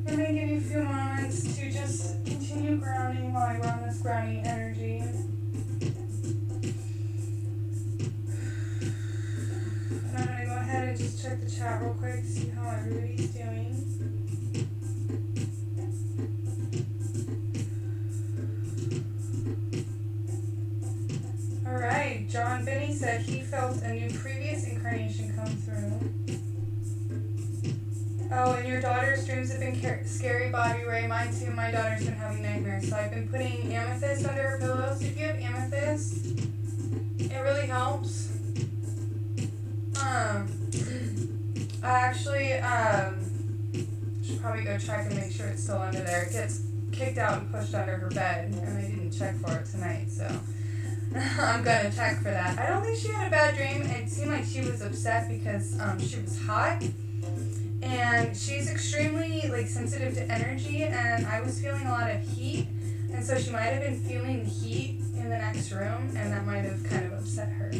I'm going to give you a few moments to just continue grounding while I run this grounding energy. And I'm going to go ahead and just check the chat real quick, see how everybody's doing. Alright, John Benny said he felt a new previous incarnation come through. Oh, and your daughter's dreams have been scary, Bobby Ray. Mine too. My daughter's been having nightmares. So I've been putting amethyst under her pillows. If you have amethyst, it really helps. I actually should probably go check and make sure it's still under there. It gets kicked out and pushed under her bed, and I didn't check for it tonight, so I'm gonna check for that. I don't think she had a bad dream. It seemed like she was upset because she was hot, and she's extremely sensitive to energy, and I was feeling a lot of heat, and so she might have been feeling the heat in the next room, and that might have kind of upset her.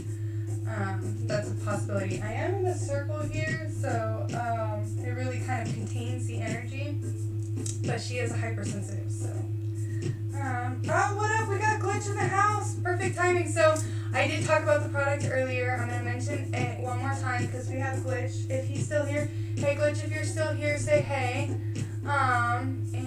That's a possibility. I am in the circle here, so it really kind of contains the energy, but she is a hypersensitive, so. Oh, what up? We got Glitch in the house. Perfect timing. So I did talk about the product earlier. I'm going to mention it one more time because we have Glitch. If he's still here, hey Glitch, if you're still here, say hey. And what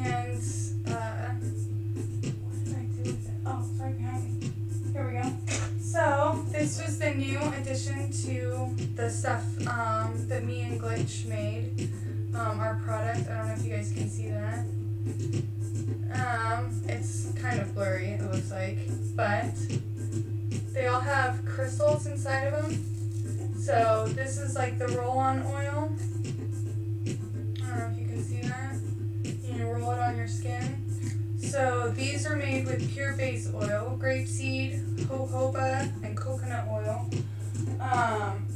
did I do with it? Oh, it's right behind me. Here we go. So this was the new addition to the stuff that me and Glitch made. Our product. I don't know if you guys can see that. It's kind of blurry, it looks like, but they all have crystals inside of them. So this is like the roll-on oil. I don't know if you can see that. You can roll it on your skin. So these are made with pure base oil, grapeseed, jojoba, and coconut oil.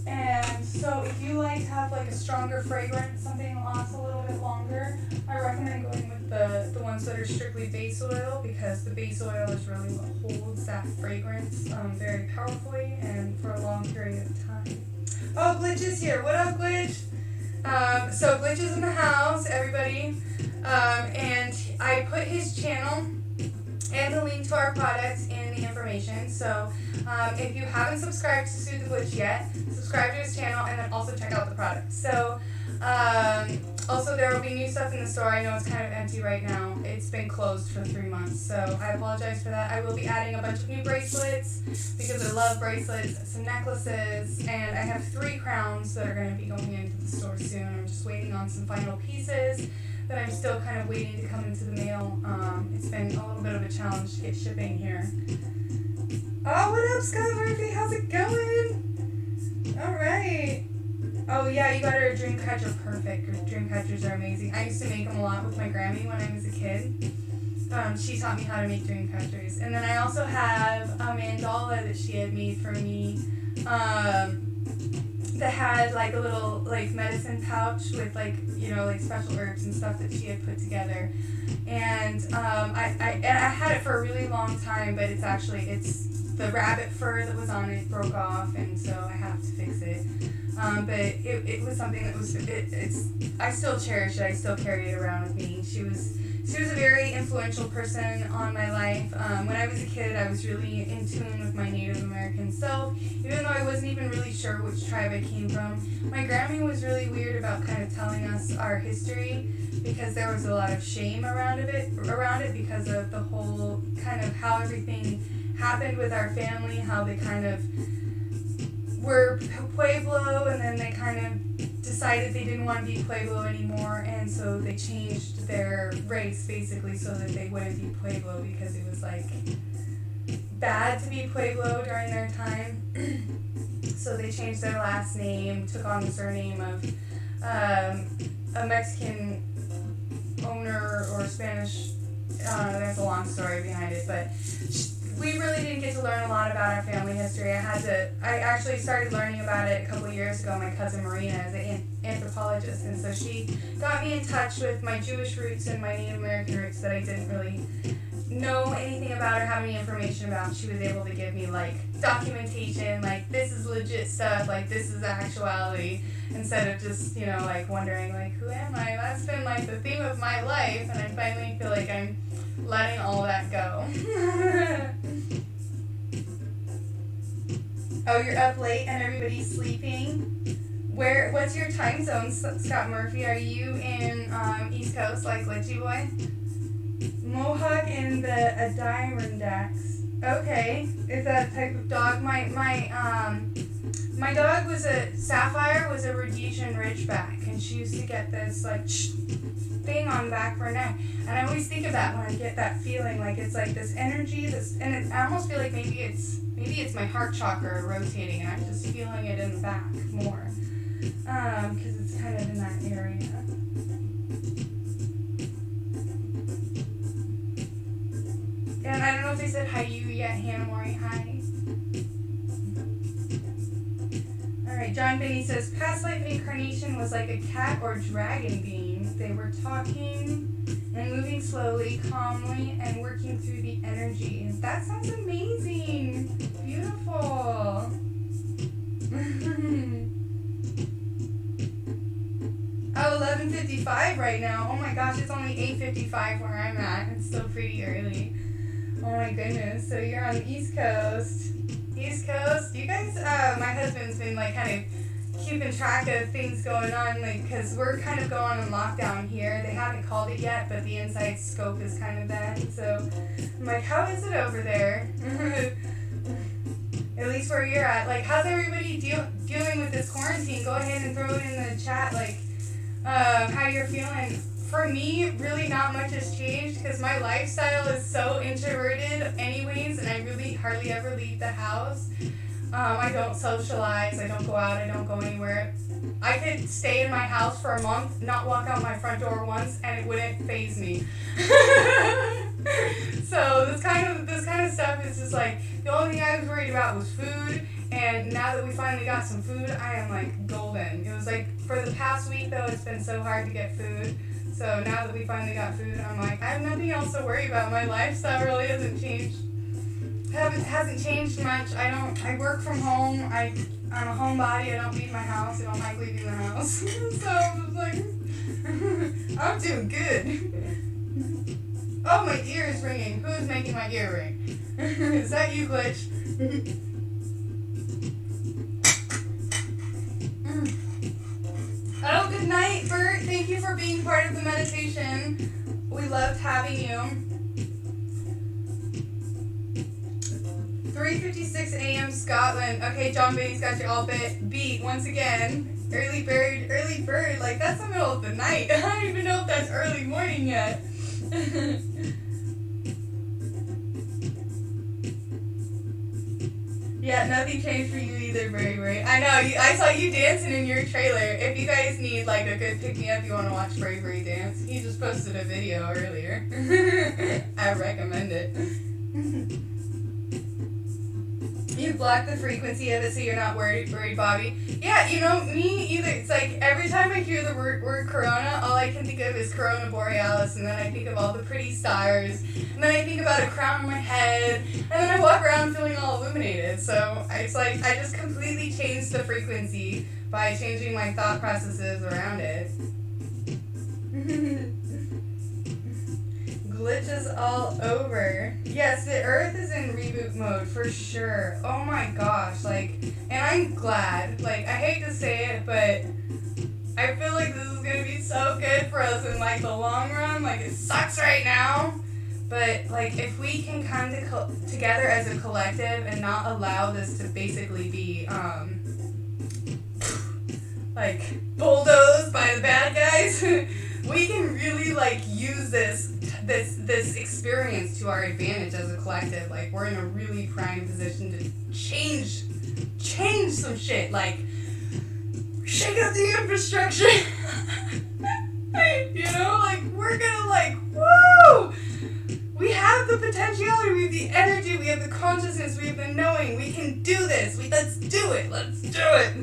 And so if you like to have like a stronger fragrance, something that lasts a little bit longer, I recommend going with the ones that are strictly base oil, because the base oil is really what holds that fragrance very powerfully and for a long period of time. Oh, Glitch is here. What up, Glitch? So Glitch is in the house, everybody. And I put his channel and the link to our products in the information. So if you haven't subscribed to Soothe the Glitch yet, subscribe to his channel and then also check out the products. So also there will be new stuff in the store. I know it's kind of empty right now. It's been closed for 3 months, so I apologize for that. I will be adding a bunch of new bracelets because I love bracelets, some necklaces, and I have 3 crowns that are going to be going into the store soon. I'm just waiting on some final pieces that I'm still kind of waiting to come into the mail. It's been a little bit of a challenge to get shipping here. Oh, what up, Scott Murphy? How's it going? All right. Oh, yeah, you got her a dream catcher. Perfect. Dream catchers are amazing. I used to make them a lot with my Grammy when I was a kid. She taught me how to make dream catchers. And then I also have a mandala that she had made for me that had like a little like medicine pouch with like, you know, like special herbs and stuff that she had put together. And I had it for a really long time, but it's the rabbit fur that was on it broke off, and so I have to fix it. But it was something that was I still cherish it. I still carry it around with me. She was a very influential person on my life. When I was a kid, I was really in tune with my Native American self, even though I wasn't even really sure which tribe I came from. My Grammy was really weird about kind of telling us our history, because there was a lot of shame around it because of the whole kind of how everything happened with our family, how they kind of were Pueblo, and then they kind of decided they didn't want to be Pueblo anymore, and so they changed their race basically so that they wouldn't be Pueblo, because it was like bad to be Pueblo during their time. So they changed their last name, took on the surname of a Mexican owner or Spanish. There's a long story behind it, but we really didn't get to learn a lot about our family history. I actually started learning about it a couple of years ago. My cousin Marina is an anthropologist, and so she got me in touch with my Jewish roots and my Native American roots that I didn't really know anything about or have any information about. She was able to give me like documentation, like this is legit stuff, like this is actuality, instead of just, you know, like wondering like who am I? That's been like the theme of my life, and I finally feel like I'm letting all that go. Oh, you're up late and everybody's sleeping? What's your time zone, Scott Murphy? Are you in East Coast like Glitchy Boy? Mohawk in the Adirondacks. Okay, is that a type of dog? My dog was Sapphire was a Rhodesian Ridgeback, and she used to get this like thing on the back of her neck, and I always think of that when I get that feeling, like it's like this energy, and I almost feel like maybe it's my heart chakra rotating, and I'm just feeling it in the back more, because it's kind of in that area. And I don't know if they said hi to you yet, Hannah Mori, hi. Alright, John Binney says, past life incarnation was like a cat or dragon being. They were talking and moving slowly, calmly, and working through the energy. That sounds amazing. Beautiful. Oh, 11:55 right now. Oh my gosh, it's only 8:55 where I'm at. It's still pretty early. Oh my goodness. So you're on the East Coast. East Coast? You guys, my husband's been like kind of keeping track of things going on, like, because we're kind of going on lockdown here. They haven't called it yet, but the inside scope is kind of bad. So I'm like, how is it over there? At least where you're at. Like, how's everybody dealing with this quarantine? Go ahead and throw it in the chat, like, how you're feeling. For me, really not much has changed because my lifestyle is so introverted anyways, and I really hardly ever leave the house. I don't socialize, I don't go out, I don't go anywhere. I could stay in my house for a month, not walk out my front door once, and it wouldn't faze me. So this kind of stuff is just like, the only thing I was worried about was food, and now that we finally got some food, I am like golden. It was like, for the past week though, it's been so hard to get food. So now that we finally got food, I'm like, I have nothing else to worry about. My lifestyle really hasn't changed. Hasn't changed much. I work from home. I'm a homebody. I don't leave my house. I don't like leaving the house. So I'm like, I'm doing good. Oh, my ear is ringing. Who is making my ear ring? Is that you, Glitch? Oh, good night, Bert. Thank you for being part of the meditation. We loved having you. 3:56 a.m. Scotland. Okay, John Bates got you all beat once again. Early bird. Like, that's the middle of the night. I don't even know if that's early morning yet. Yeah, nothing changed for you either, Bravery. I know, I saw you dancing in your trailer. If you guys need like a good pick-me-up, you want to watch Bravery dance, he just posted a video earlier. I recommend it. You block the frequency of it so you're not worried, Bobby. Yeah, you know, me either. It's like every time I hear the word Corona, all I can think of is Corona Borealis, and then I think of all the pretty stars, and then I think about a crown on my head, and then I walk around feeling all illuminated. So it's like I just completely changed the frequency by changing my thought processes around it. Glitches all over. Yes, the Earth is in reboot mode for sure. Oh my gosh, like, and I'm glad. Like, I hate to say it, but I feel like this is gonna be so good for us in like the long run. Like, it sucks right now, but like if we can come together as a collective and not allow this to basically be like bulldozed by the bad guys, we can really like use this experience to our advantage as a collective. Like, we're in a really prime position to change some shit. Like, shake up the infrastructure. You know, like, we're gonna like, woo! We have the potentiality, we have the energy, we have the consciousness, we have the knowing. We can do this. Let's do it. Let's do it.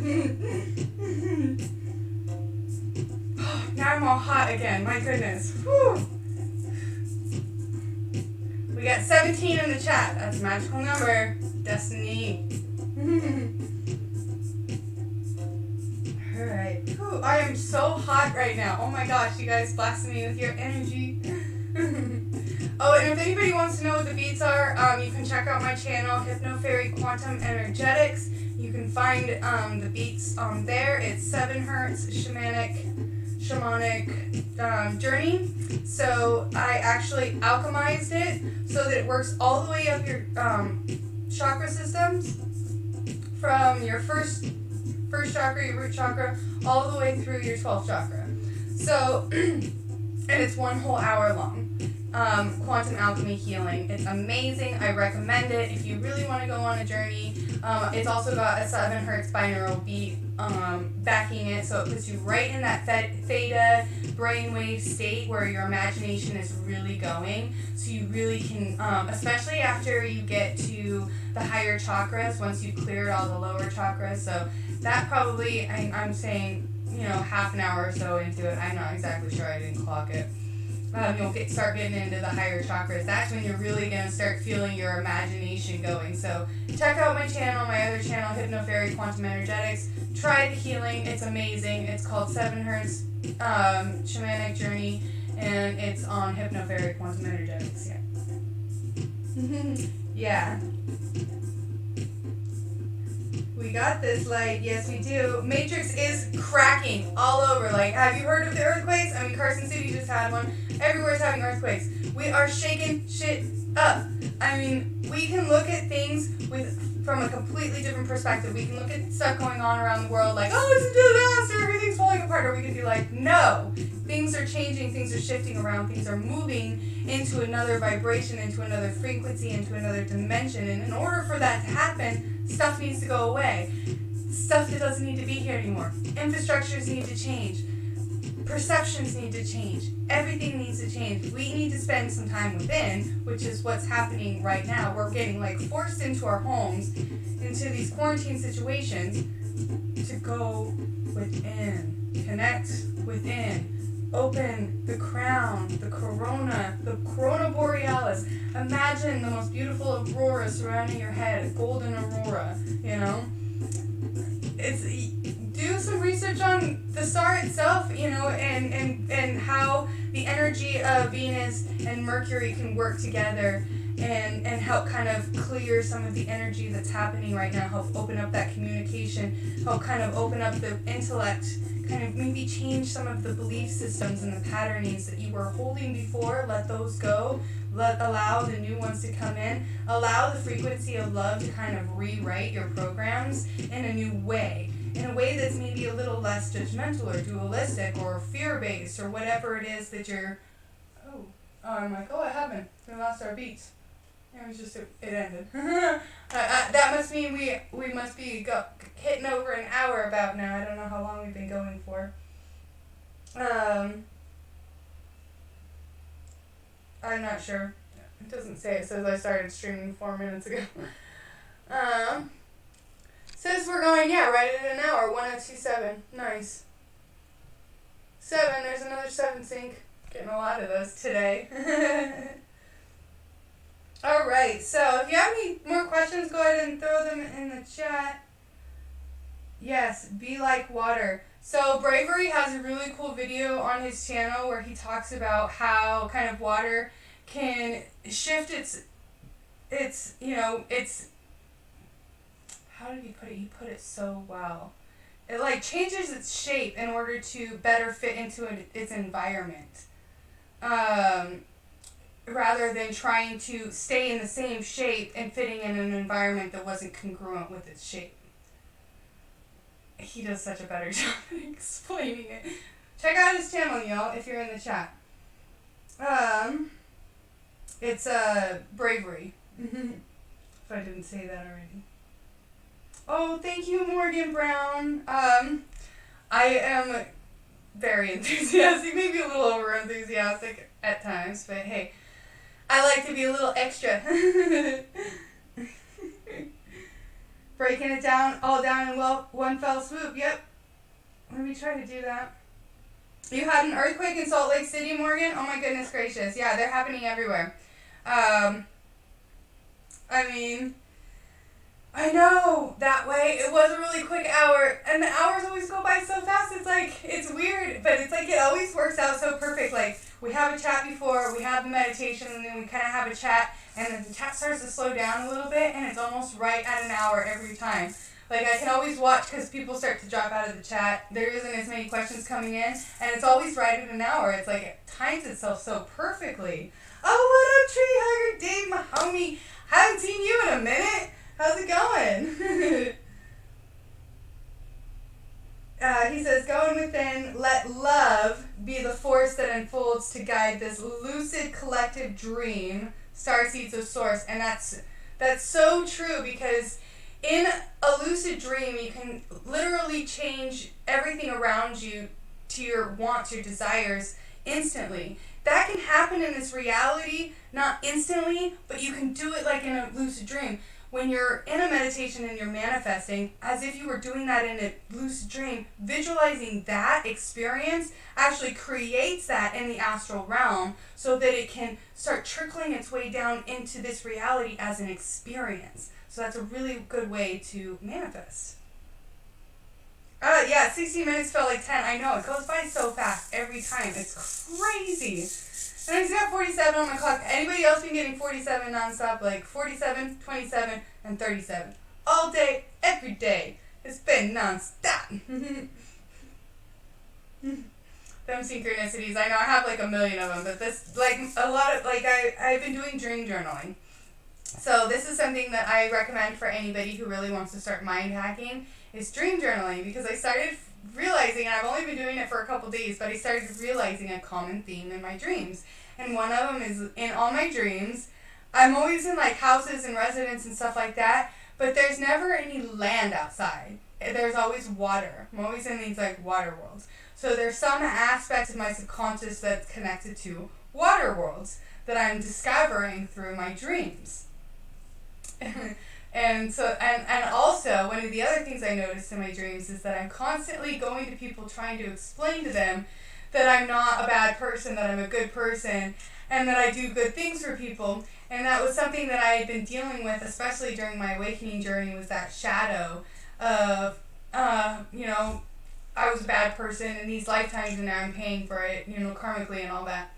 Now I'm all hot again. My goodness. Whew. We got 17 in the chat. That's a magical number. Destiny. Alright. I am so hot right now. Oh my gosh, you guys blasting me with your energy. Oh, and if anybody wants to know what the beats are, you can check out my channel, Faery Quantum Energetics. You can find the beats on there. It's 7 hertz shamanic journey. So I actually alchemized it so that it works all the way up your chakra systems, from your first chakra, your root chakra, all the way through your 12th chakra. So, and it's 1 whole hour long. Quantum alchemy healing. It's amazing. I recommend it if you really want to go on a journey. It's also got a 7 hertz binaural beat backing it, so it puts you right in that theta brainwave state where your imagination is really going. So you really can, especially after you get to the higher chakras, once you've cleared all the lower chakras. So that probably, I'm saying, you know, half an hour or so into it. I'm not exactly sure. I didn't clock it. You'll start getting into the higher chakras. That's when you're really going to start feeling your imagination going. So check out my channel, my other channel, Faery Quantum Energetics. Try the healing. It's amazing. It's called 7 hertz shamanic journey, and it's on Faery Quantum Energetics. Yeah. Yeah. We got this, light. Yes, we do. Matrix is cracking all over. Like, have you heard of the earthquakes? I mean, Carson City just had one. Everywhere's having earthquakes. We are shaking shit up. I mean, we can look at things from a completely different perspective. We can look at stuff going on around the world like, oh, it's a disaster, everything's falling apart. Or we can be like, no, things are changing, things are shifting around, things are moving into another vibration, into another frequency, into another dimension. And in order for that to happen, stuff needs to go away. Stuff that doesn't need to be here anymore. Infrastructures need to change. perceptions need to change. Everything needs to change. We need to spend some time within, which is what's happening right now. We're getting like forced into our homes, into these quarantine situations, to go within, connect within, open the crown, the corona Borealis. Imagine the most beautiful aurora surrounding your head, a golden aurora, you know? Do some research on the star itself, you know, and how the energy of Venus and Mercury can work together and help kind of clear some of the energy that's happening right now, help open up that communication, help kind of open up the intellect, kind of maybe change some of the belief systems and the patternings that you were holding before. Let those go. Allow the new ones to come in. Allow the frequency of love to kind of rewrite your programs in a new way. In a way that's maybe a little less judgmental or dualistic or fear-based or whatever it is that you're... Oh, I'm like, what happened? We lost our beats. It was just, it ended. That must mean we must be hitting over an hour about now. I don't know how long we've been going for. I'm not sure. It doesn't say. It says I started streaming 4 minutes ago. Says we're going, right at an hour. 1027. Nice. 7. There's another 7 sync. Getting a lot of those today. Alright, so if you have any more questions, go ahead and throw them in the chat. Yes, be like water. So Bravery has a really cool video on his channel where he talks about how kind of water can shift its how did he put it? He put it so well. It like changes its shape in order to better fit into its environment. Rather than trying to stay in the same shape and fitting in an environment that wasn't congruent with its shape. He does such a better job at explaining it. Check out his channel, y'all, if you're in the chat. It's Bravery. If I didn't say that already. Oh, thank you, Morgan Brown. I am very enthusiastic, maybe a little over enthusiastic at times, but hey, I like to be a little extra. Breaking it down, all down in one fell swoop. Yep. Let me try to do that. You had an earthquake in Salt Lake City, Morgan? Oh my goodness gracious. Yeah, they're happening everywhere. I mean, I know, that way, it was a really quick hour, and the hours always go by so fast, it's weird, but it's like it always works out so perfect. Like, we have a chat before, we have the meditation, and then we kind of have a chat, and then the chat starts to slow down a little bit, and it's almost right at an hour every time. Like, I can always watch, because people start to drop out of the chat, there isn't as many questions coming in, and it's always right at an hour. It's like, it times itself so perfectly. Oh, what up, Tree Hugger? Dave, my homie, haven't seen you in a minute. How's it going? He says, going within, let love be the force that unfolds to guide this lucid collective dream, starseeds of source. And that's so true, because in a lucid dream, you can literally change everything around you to your wants, your desires, instantly. That can happen in this reality, not instantly, but you can do it like in a lucid dream. When you're in a meditation and you're manifesting, as if you were doing that in a lucid dream, visualizing that experience actually creates that in the astral realm so that it can start trickling its way down into this reality as an experience. So that's a really good way to manifest. 60 minutes felt like 10. I know, it goes by so fast every time. It's crazy. And I just got 47 on my clock. Anybody else been getting 47 nonstop? Like 47, 27, and 37. All day, every day. It's been nonstop. Them synchronicities. I know I have like a million of them, but this, like a lot of, like I've been doing dream journaling. So this is something that I recommend for anybody who really wants to start mind hacking, is dream journaling, because I started realizing, and I've only been doing it for a couple days, but I started realizing a common theme in my dreams. And one of them is, in all my dreams, I'm always in like houses and residences and stuff like that, but there's never any land outside. There's always water. I'm always in these like water worlds. So there's some aspect of my subconscious that's connected to water worlds that I'm discovering through my dreams. And also one of the other things I noticed in my dreams is that I'm constantly going to people trying to explain to them that I'm not a bad person, that I'm a good person, and that I do good things for people. And that was something that I had been dealing with, especially during my awakening journey, was that shadow of, I was a bad person in these lifetimes and now I'm paying for it, karmically and all that.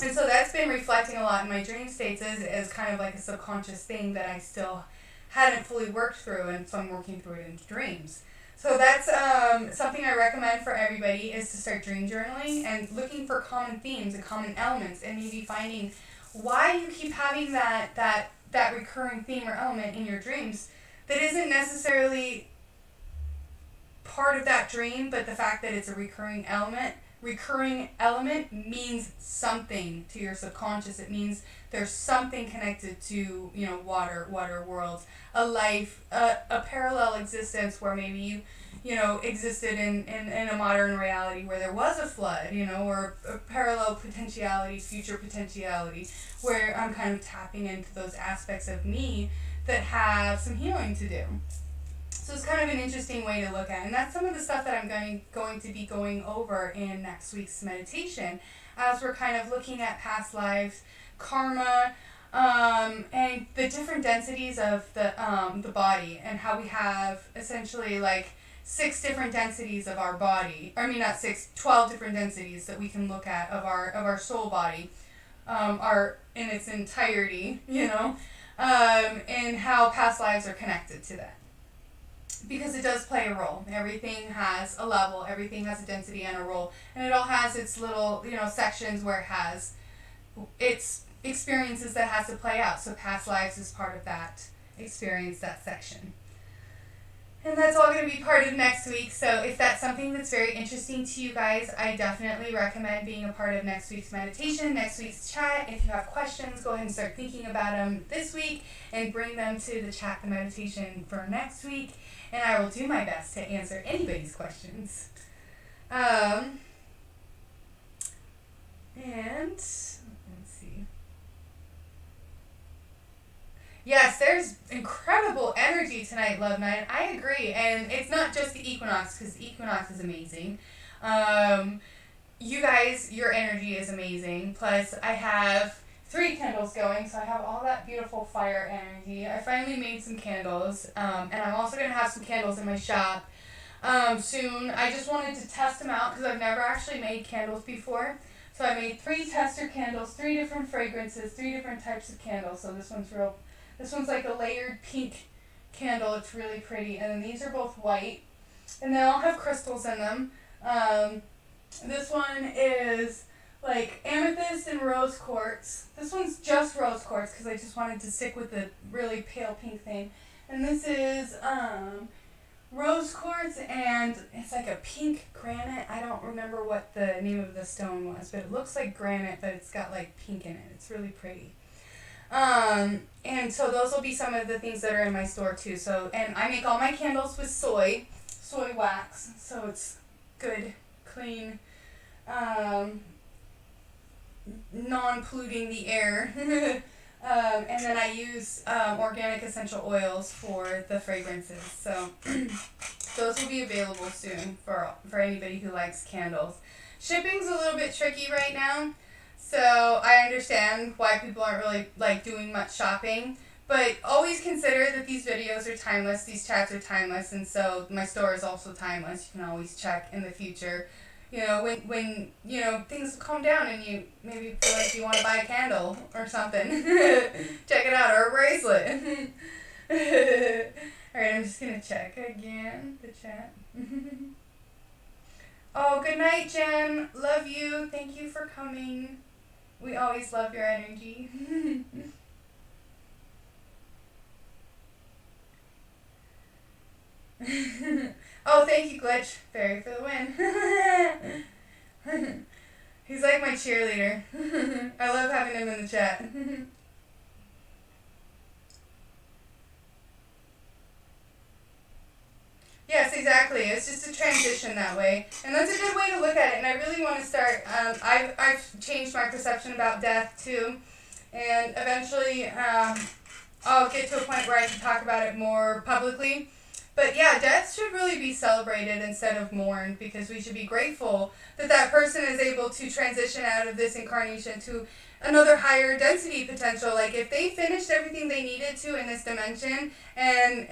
And so that's been reflecting a lot in my dream states as kind of like a subconscious thing that I still hadn't fully worked through, and so I'm working through it in dreams. So that's something I recommend for everybody, is to start dream journaling and looking for common themes and common elements, and maybe finding why you keep having that recurring theme or element in your dreams that isn't necessarily part of that dream, but the fact that it's a recurring element means something to your subconscious. It means there's something connected to, water worlds, a life, a parallel existence where maybe you existed in a modern reality where there was a flood, or a parallel potentiality, future potentiality, where I'm kind of tapping into those aspects of me that have some healing to do. So it's kind of an interesting way to look at it. And that's some of the stuff that I'm going to be going over in next week's meditation, as we're kind of looking at past lives, karma, and the different densities of the body, and how we have essentially like 6 different densities of our body. I mean, not 6, 12 different densities that we can look at of our soul body, in its entirety, and how past lives are connected to that. Because it does play a role. Everything has a level, everything has a density and a role, and it all has its little, sections where it has its experiences that has to play out. So past lives is part of that experience, that section. And that's all going to be part of next week. So if that's something that's very interesting to you guys, I definitely recommend being a part of next week's meditation, next week's chat. If you have questions, go ahead and start thinking about them this week and bring them to the chat, the meditation for next week. And I will do my best to answer anybody's questions. And let's see. Yes, there's incredible energy tonight, Love Night. I agree. And it's not just the equinox, because the equinox is amazing. You guys, your energy is amazing. Plus, I have 3 candles going, so I have all that beautiful fire energy. I finally made some candles, and I'm also going to have some candles in my shop soon. I just wanted to test them out because I've never actually made candles before. So I made 3 tester candles, 3 different fragrances, 3 different types of candles. So this one's like a layered pink candle. It's really pretty. And then these are both white, and they all have crystals in them. This one is like amethyst and rose quartz. This one's just rose quartz because I just wanted to stick with the really pale pink thing. And this is rose quartz, and it's like a pink granite. I don't remember what the name of the stone was, but it looks like granite, but it's got like pink in it. It's really pretty. And so those will be some of the things that are in my store too. So, and I make all my candles with soy wax, so it's good, clean, non-polluting the air. And then I use organic essential oils for the fragrances. So those will be available soon for anybody who likes candles. Shipping's a little bit tricky right now, so I understand why people aren't really doing much shopping. But always consider that these videos are timeless, these chats are timeless, and so my store is also timeless. You can always check in the future. When things calm down and you maybe feel like you want to buy a candle or something. Check it out, or a bracelet. Alright, I'm just going to check again the chat. Oh, good night, Jen. Love you. Thank you for coming. We always love your energy. Oh, thank you, Glitch. Faery for the win. He's like my cheerleader. I love having him in the chat. Yes, exactly. exactly. It's just a transition that way. And that's a good way to look at it. And I really want to start, I've changed my perception about death too. And eventually I'll get to a point where I can talk about it more publicly. But yeah, death should really be celebrated instead of mourned, because we should be grateful that that person is able to transition out of this incarnation to another higher density potential. Like if they finished everything they needed to in this dimension, and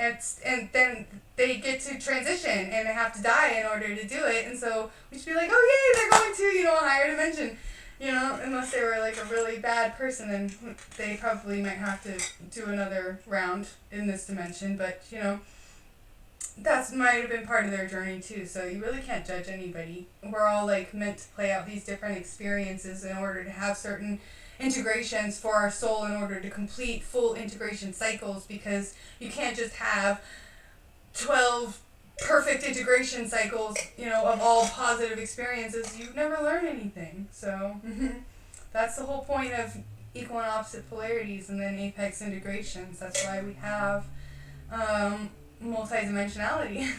then they get to transition and they have to die in order to do it. And so we should be like, oh yay, they're going to, a higher dimension. Unless they were like a really bad person, then they probably might have to do another round in this dimension. But that might have been part of their journey too, so you really can't judge anybody. We're all like meant to play out these different experiences in order to have certain integrations for our soul in order to complete full integration cycles, because you can't just have 12 perfect integration cycles, of all positive experiences. You've never learned anything. So that's the whole point of equal and opposite polarities and then apex integrations. That's why we have multidimensionality.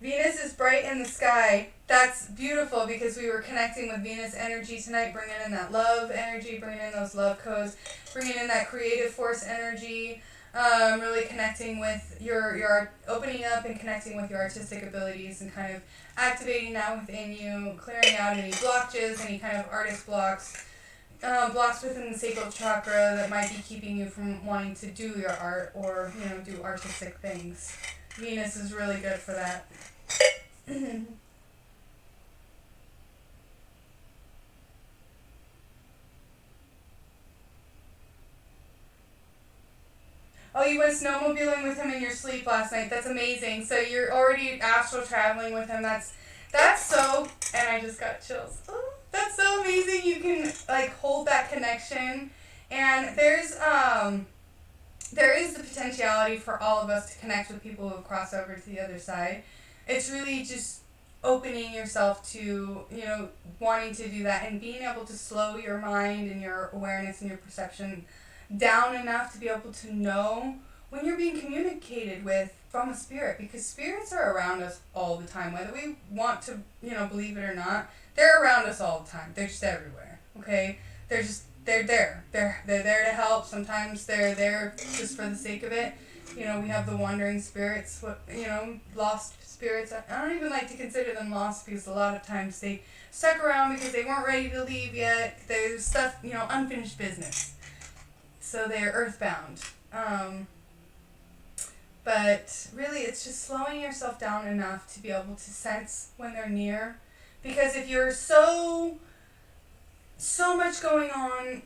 Venus is bright in the sky. That's beautiful, because we were connecting with Venus energy tonight, bringing in that love energy, bringing in those love codes, bringing in that creative force energy, really connecting with your opening up and connecting with your artistic abilities and kind of activating that within you, clearing out any blockages, any kind of artist blocks, blocks within the sacral chakra that might be keeping you from wanting to do your art or, do artistic things. Venus is really good for that. Oh, you went snowmobiling with him in your sleep last night. That's amazing. So you're already astral traveling with him. That's so, and I just got chills. Oh, that's so amazing. You can hold that connection, and there is the potentiality for all of us to connect with people who have crossed over to the other side. It's really just opening yourself to, wanting to do that and being able to slow your mind and your awareness and your perception down enough to be able to know when you're being communicated with from a spirit, because spirits are around us all the time, whether we want to, believe it or not. They're around us all the time. They're just everywhere. Okay? They're there. They're there to help. Sometimes they're there just for the sake of it. We have the wandering spirits, lost spirits. I don't even like to consider them lost, because a lot of times they stuck around because they weren't ready to leave yet. There's stuff, unfinished business. So they're earthbound. But really it's just slowing yourself down enough to be able to sense when they're near. Because if you're so much going on,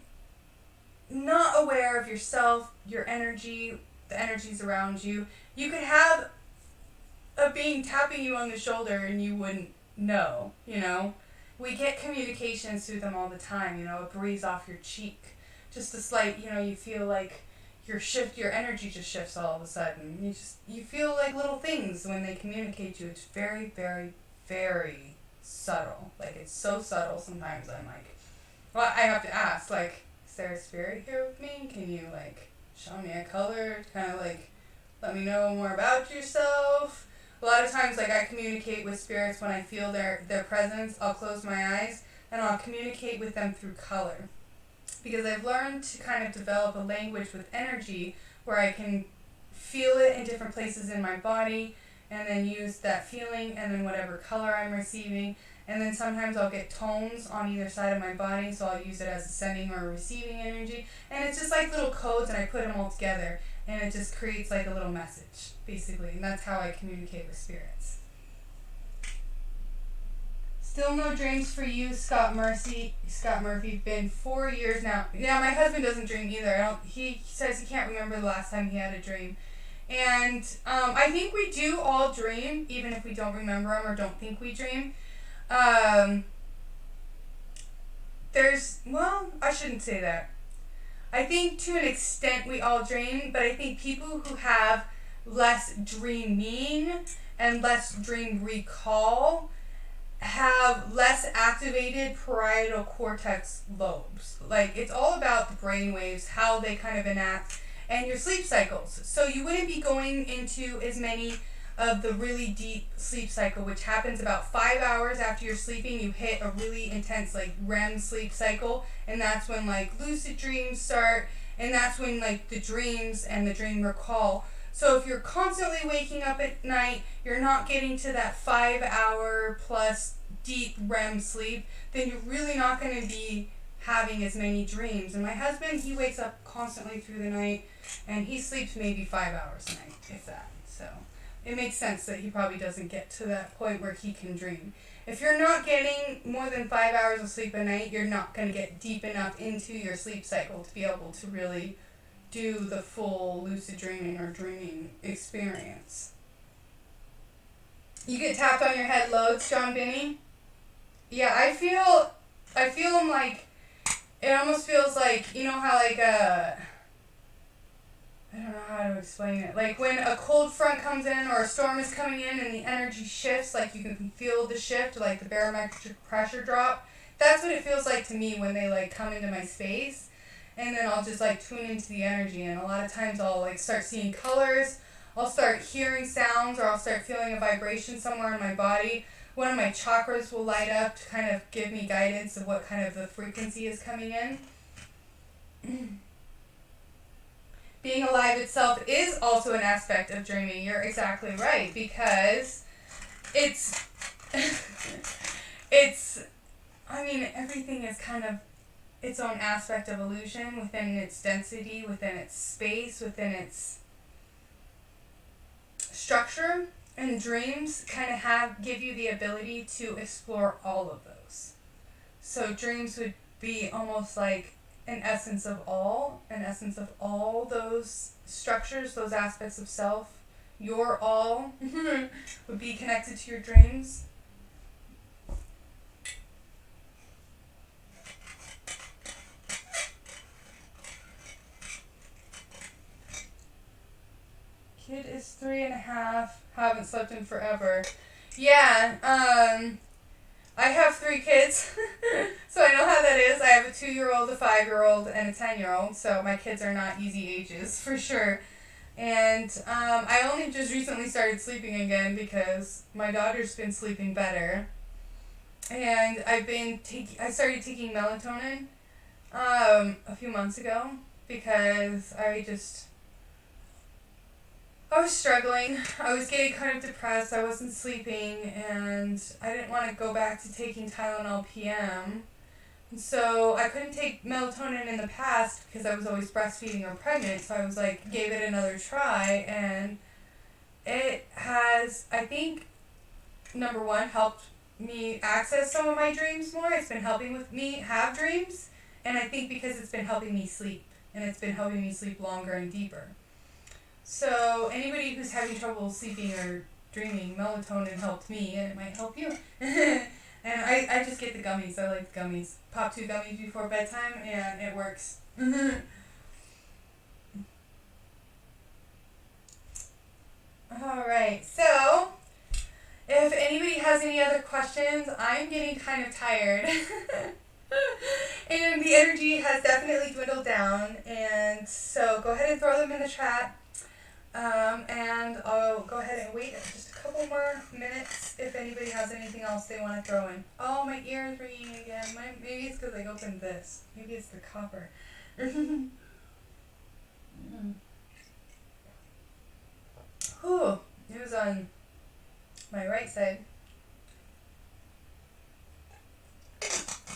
not aware of yourself, your energy, the energies around you, you could have a being tapping you on the shoulder and you wouldn't know, We get communications through them all the time, a breeze off your cheek. Just a slight, you feel like your energy just shifts all of a sudden. You feel like little things when they communicate you. It's very, very, very subtle. It's so subtle sometimes I'm like, well, I have to ask, is there a spirit here with me? Can you, show me a color to kind of, let me know more about yourself? A lot of times, I communicate with spirits when I feel their presence. I'll close my eyes and I'll communicate with them through color. Because I've learned to kind of develop a language with energy where I can feel it in different places in my body and then use that feeling and then whatever color I'm receiving. And then sometimes I'll get tones on either side of my body, so I'll use it as a sending or a receiving energy. And it's just like little codes, and I put them all together, and it just creates a little message, basically. And that's how I communicate with spirits. Still no dreams for you, Scott Murphy. Been 4 years now. Yeah, my husband doesn't dream either. He says he can't remember the last time he had a dream. And I think we do all dream, even if we don't remember them or don't think we dream. I shouldn't say that. I think to an extent we all dream, but I think people who have less dreaming and less dream recall have less activated parietal cortex lobes. It's all about the brain waves, how they kind of enact, and your sleep cycles. So you wouldn't be going into as many of the really deep sleep cycle, which happens about 5 hours after you're sleeping. You hit a really intense like REM sleep cycle, and that's when like lucid dreams start, and that's when like the dreams and the dream recall. So if you're constantly waking up at night, you're not getting to that 5 hour plus deep REM sleep, then you're really not going to be having as many dreams. And my husband, he wakes up constantly through the night, and he sleeps maybe 5 hours a night, if that. So it makes sense that he probably doesn't get to that point where he can dream. If you're not getting more than 5 hours of sleep a night, you're not going to get deep enough into your sleep cycle to be able to really do the full lucid dreaming or dreaming experience. You get tapped on your head loads, John Binney? Yeah, I feel them like, it almost feels like, you know how like I don't know how to explain it. Like when a cold front comes in or a storm is coming in and the energy shifts, like you can feel the shift, like the barometric pressure drop. That's what it feels like to me when they like come into my space. And then I'll just like tune into the energy, and a lot of times I'll like start seeing colors, I'll start hearing sounds, or I'll start feeling a vibration somewhere in my body. One of my chakras will light up to kind of give me guidance of what kind of the frequency is coming in. Being alive itself is also an aspect of dreaming. You're exactly right, because it's I mean, everything is kind of its own aspect of illusion within its density, within its space, within its structure, and dreams kind of give you the ability to explore all of those. So dreams would be almost like an essence of all those structures, those aspects of self. Your all would be connected to your dreams. Kid is 3.5, haven't slept in forever. Yeah, I have 3 kids, so I know how that is. I have a 2-year-old, a 5-year-old, and a 10-year-old, so my kids are not easy ages, for sure. And I only just recently started sleeping again because my daughter's been sleeping better. And I started taking melatonin a few months ago because I was struggling. I was getting kind of depressed. I wasn't sleeping, and I didn't want to go back to taking Tylenol PM. And so I couldn't take melatonin in the past because I was always breastfeeding or pregnant. So I was like, gave it another try, and it has, I think, number one, helped me access some of my dreams more. It's been helping with me have dreams, and I think because it's been helping me sleep, and it's been helping me sleep longer and deeper. So anybody who's having trouble sleeping or dreaming, melatonin helped me, and it might help you. And I just get the gummies. I like the gummies. Pop 2 gummies before bedtime, and it works. Alright, so if anybody has any other questions, I'm getting kind of tired. And the energy has definitely dwindled down, and so go ahead and throw them in the chat. And I'll go ahead and wait just a couple more minutes if anybody has anything else they want to throw in. Oh, my ear is ringing again. Maybe it's because I opened this. Maybe it's the copper. Whew, it was on my right side.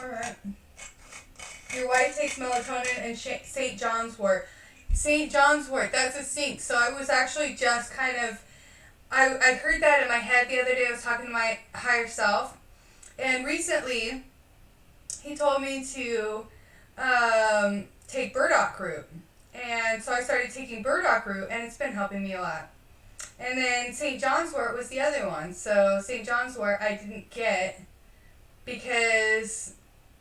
Alright. Your wife takes melatonin and St. John's wort. St. John's wort, that's a saint. So I was actually just kind of, I heard that in my head the other day. I was talking to my higher self, and recently he told me to take burdock root. And so I started taking burdock root, and it's been helping me a lot. And then St. John's wort was the other one. So St. John's wort I didn't get because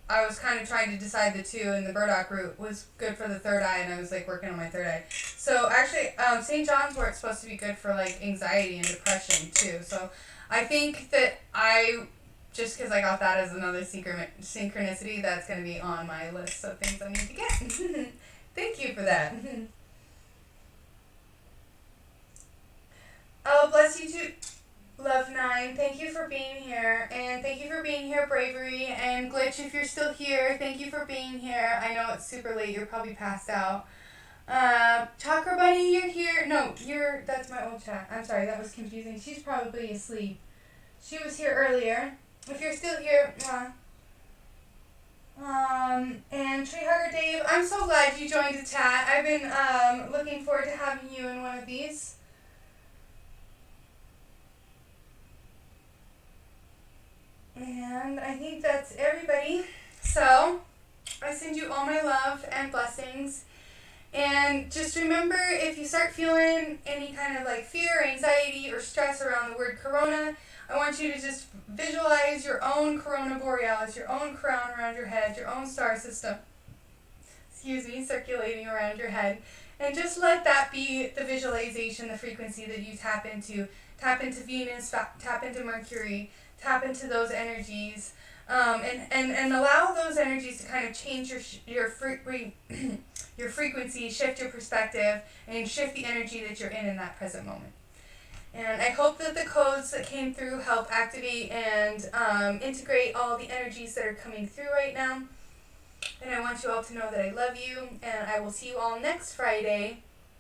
I was kind of trying to decide the two, and the burdock root was good for the third eye, and I was like working on my third eye. So actually, St. John's wort is supposed to be good for like anxiety and depression too. So I think that just because I got that as another synchronicity, that's going to be on my list of things I need to get. Thank you for that. you to Love 9, thank you for being here, and thank you for being here, Bravery, and Glitch, if you're still here, thank you for being here. I know it's super late, you're probably passed out. Chakra Bunny, you're here. No, that's my old chat. I'm sorry, that was confusing. She's probably asleep. She was here earlier. If you're still here, and Tree Hugger Dave, I'm so glad you joined the chat. I've been, looking forward to having you in one of these. And I think that's everybody. So, I send you all my love and blessings. And just remember, if you start feeling any kind of like fear, anxiety, or stress around the word corona, I want you to just visualize your own corona borealis, your own crown around your head, your own star system, circulating around your head. And just let that be the visualization, the frequency that you tap into. Tap into Venus, tap into Mercury, tap into those energies, and allow those energies to kind of change your frequency, shift your perspective, and shift the energy that you're in that present moment. And I hope that the codes that came through help activate and integrate all the energies that are coming through right now. And I want you all to know that I love you, and I will see you all next Friday